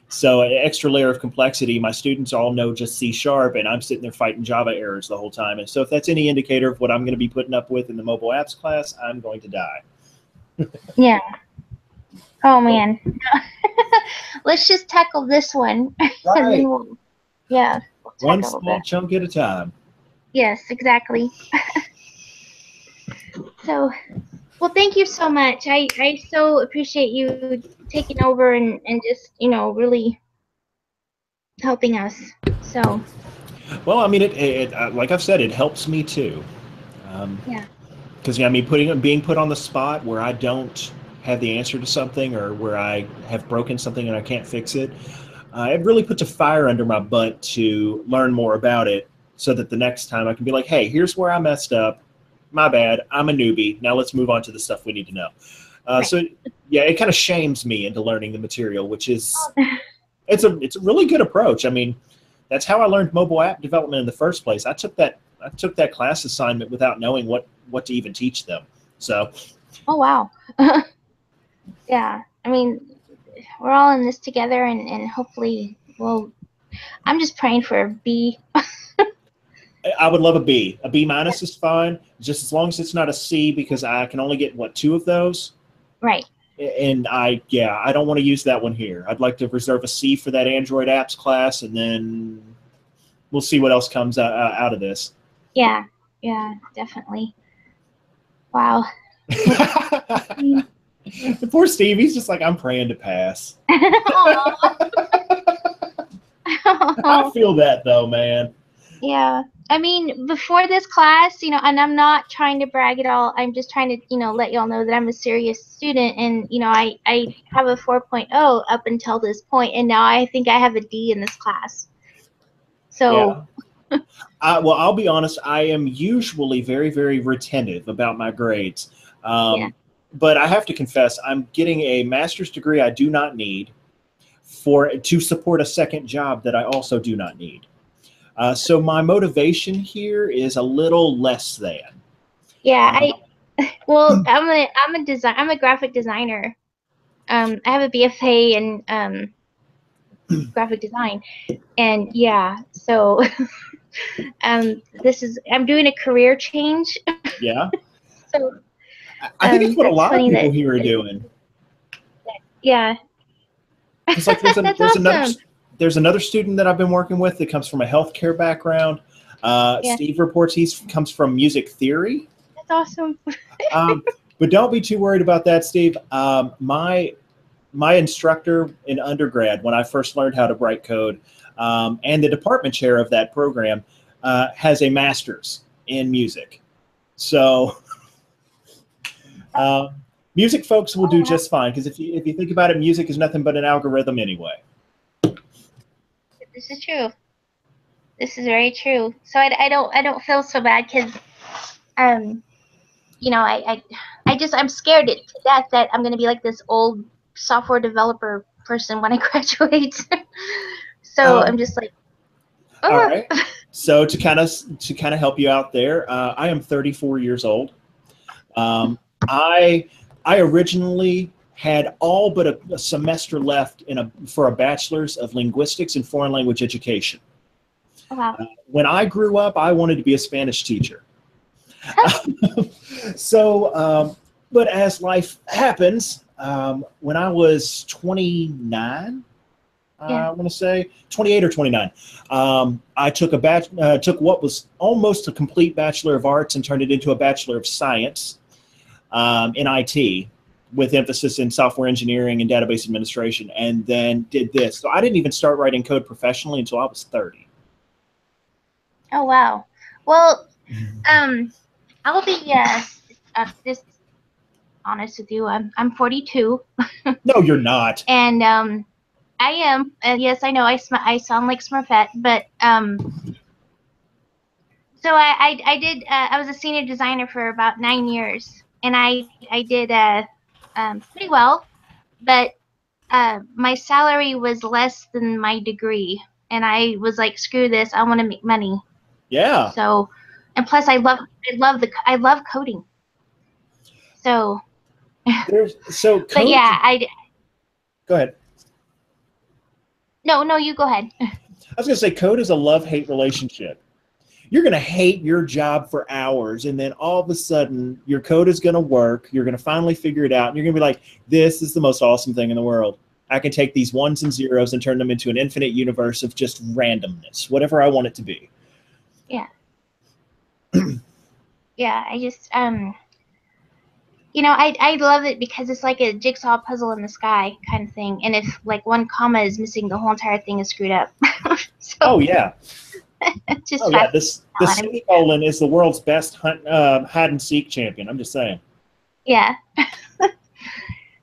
So an extra layer of complexity. My students all know just C#, and I'm sitting there fighting Java errors the whole time. And so if that's any indicator of what I'm going to be putting up with in the mobile apps class, I'm going to die. Yeah. Oh man. Let's just tackle this one, and Right. then we'll One tackle small that. chunk at a time. Yes, exactly. So, well, thank you so much. I so appreciate you taking over and just, really helping us. So, Well, I mean, like I've said, it helps me too. yeah. Because I mean, being put on the spot where I don't have the answer to something, or where I have broken something and I can't fix it, it really puts a fire under my butt to learn more about it, so that the next time I can be like, hey, here's where I messed up. My bad. I'm a newbie. Now let's move on to the stuff we need to know. Right. So yeah, it kind of shames me into learning the material, which is it's a really good approach. I mean, that's how I learned mobile app development in the first place. I took that class assignment without knowing what to even teach them. So Oh wow. Yeah. I mean, we're all in this together, and hopefully, I'm just praying for a B. I would love a B. A B minus is fine, just as long as it's not a C, because I can only get, what, 2 of those? Right. And I don't want to use that one here. I'd like to reserve a C for that Android apps class, and then we'll see what else comes out of this. Yeah. Yeah, definitely. Wow. Poor Steve, he's just like, I'm praying to pass. I feel that though, man. Yeah. I mean, before this class, and I'm not trying to brag at all. I'm just trying to, let y'all know that I'm a serious student, and, I have a 4.0 up until this point, and now I think I have a D in this class. So. Yeah. Well, I'll be honest, I am usually very, very retentive about my grades. Yeah. But I have to confess, I'm getting a master's degree I do not need to support a second job that I also do not need. So my motivation here is a little less than. Yeah, I'm a graphic designer. I have a BFA in graphic design, and yeah, so I'm doing a career change. Yeah. So I think it's what a it's lot of funny people that, here are doing. Yeah. It's like That's awesome. there's another student that I've been working with that comes from a healthcare background. Yeah. Steve reports he comes from music theory. That's awesome. But don't be too worried about that, Steve. My instructor in undergrad, when I first learned how to write code, and the department chair of that program, has a master's in music. So music folks will do just fine, because if you think about it, music is nothing but an algorithm anyway. This is true. This is very true. So I don't feel so bad, because I'm scared to death that I'm gonna be like this old software developer person when I graduate. So I'm just like, all oh. right. So to kind of help you out there, I am 34 years old. I originally had all but a semester left for a bachelor's of linguistics and foreign language education. Oh, wow. When I grew up, I wanted to be a Spanish teacher. So, but as life happens, when I was 29, I want to say 28 or 29, I took took what was almost a complete Bachelor of Arts and turned it into a Bachelor of Science in IT, with emphasis in software engineering and database administration, and then did this. So I didn't even start writing code professionally until I was 30. Oh, wow. Well, I'll be just honest with you. I'm 42. No, you're not. And I am. Yes, I know. I sound like Smurfette, but so I did. I was a senior designer for about 9 years, and I did pretty well, but my salary was less than my degree, and I was like, screw this. I want to make money. Yeah. So And plus, I love coding. So, but code. yeah, Go ahead. No, you go ahead. I was going to say code is a love-hate relationship. You're going to hate your job for hours, and then all of a sudden your code is going to work. You're going to finally figure it out, and you're going to be like, this is the most awesome thing in the world. I can take these ones and zeros and turn them into an infinite universe of just randomness, whatever I want it to be. Yeah. Yeah, I just, I love it because it's like a jigsaw puzzle in the sky kind of thing. And if like one comma is missing, the whole entire thing is screwed up. So, oh yeah. It's just the semicolon is the world's best hide and seek champion. I'm just saying. Yeah.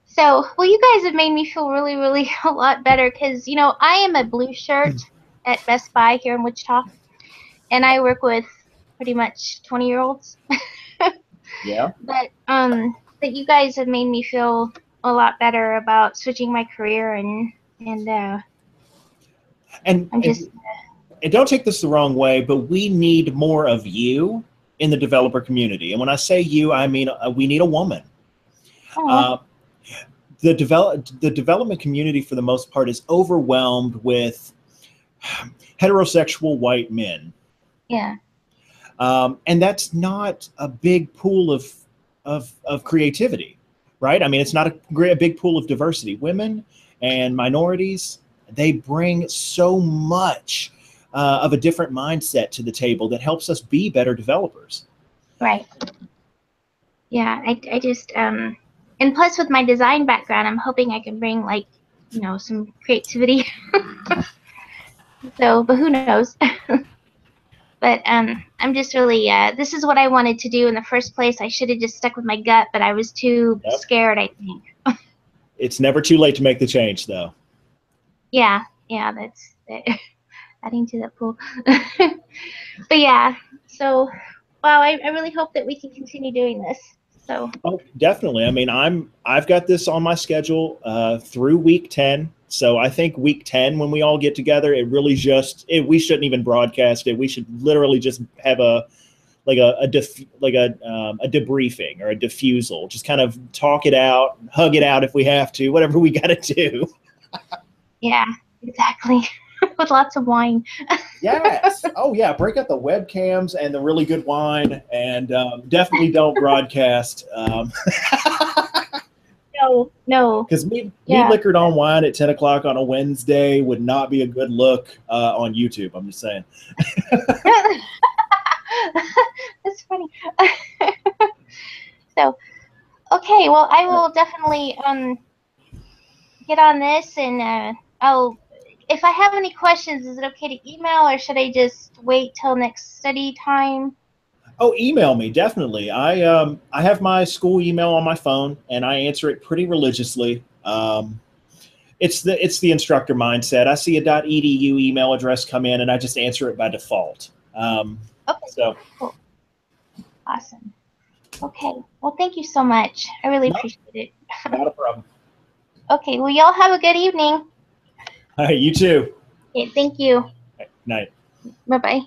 So, well, you guys have made me feel really, really a lot better because, I am a blue shirt at Best Buy here in Wichita, and I work with pretty much 20-year-olds. Yeah. But you guys have made me feel a lot better about switching my career and I'm just. And don't take this the wrong way, but we need more of you in the developer community. And when I say you, I mean we need a woman. The development community, for the most part, is overwhelmed with heterosexual white men. Yeah. And that's not a big pool of creativity, right? I mean, it's not a big pool of diversity. Women and minorities, they bring so much of a different mindset to the table that helps us be better developers. Right. Yeah, I just and plus with my design background, I'm hoping I can bring like, some creativity. So, but who knows? But I'm just really this is what I wanted to do in the first place. I should have just stuck with my gut, but I was too scared, I think. It's never too late to make the change, though. Yeah, that's adding to that pool. But yeah, so wow, I really hope that we can continue doing this. So. Oh, definitely. I mean, I've got this on my schedule through week 10. So I think week 10, when we all get together, it really we shouldn't even broadcast it. We should literally just have a debriefing or a diffusal. Just kind of talk it out, hug it out if we have to, whatever we got to do. Yeah, exactly. With lots of wine. Yes. Oh, yeah. Break out the webcams and the really good wine, and definitely don't broadcast. No. Because me liquored on wine at 10 o'clock on a Wednesday would not be a good look on YouTube. I'm just saying. That's funny. So, okay. Well, I will definitely get on this, and if I have any questions, is it okay to email, or should I just wait till next study time? Oh, email me, definitely. I have my school email on my phone, and I answer it pretty religiously. It's the instructor mindset. I see a .edu email address come in, and I just answer it by default. Okay. So cool. Awesome. Okay. Well, thank you so much. I really appreciate it. Not a problem. Okay. Well, y'all have a good evening. All right, you too. Okay, thank you. Night. Bye-bye.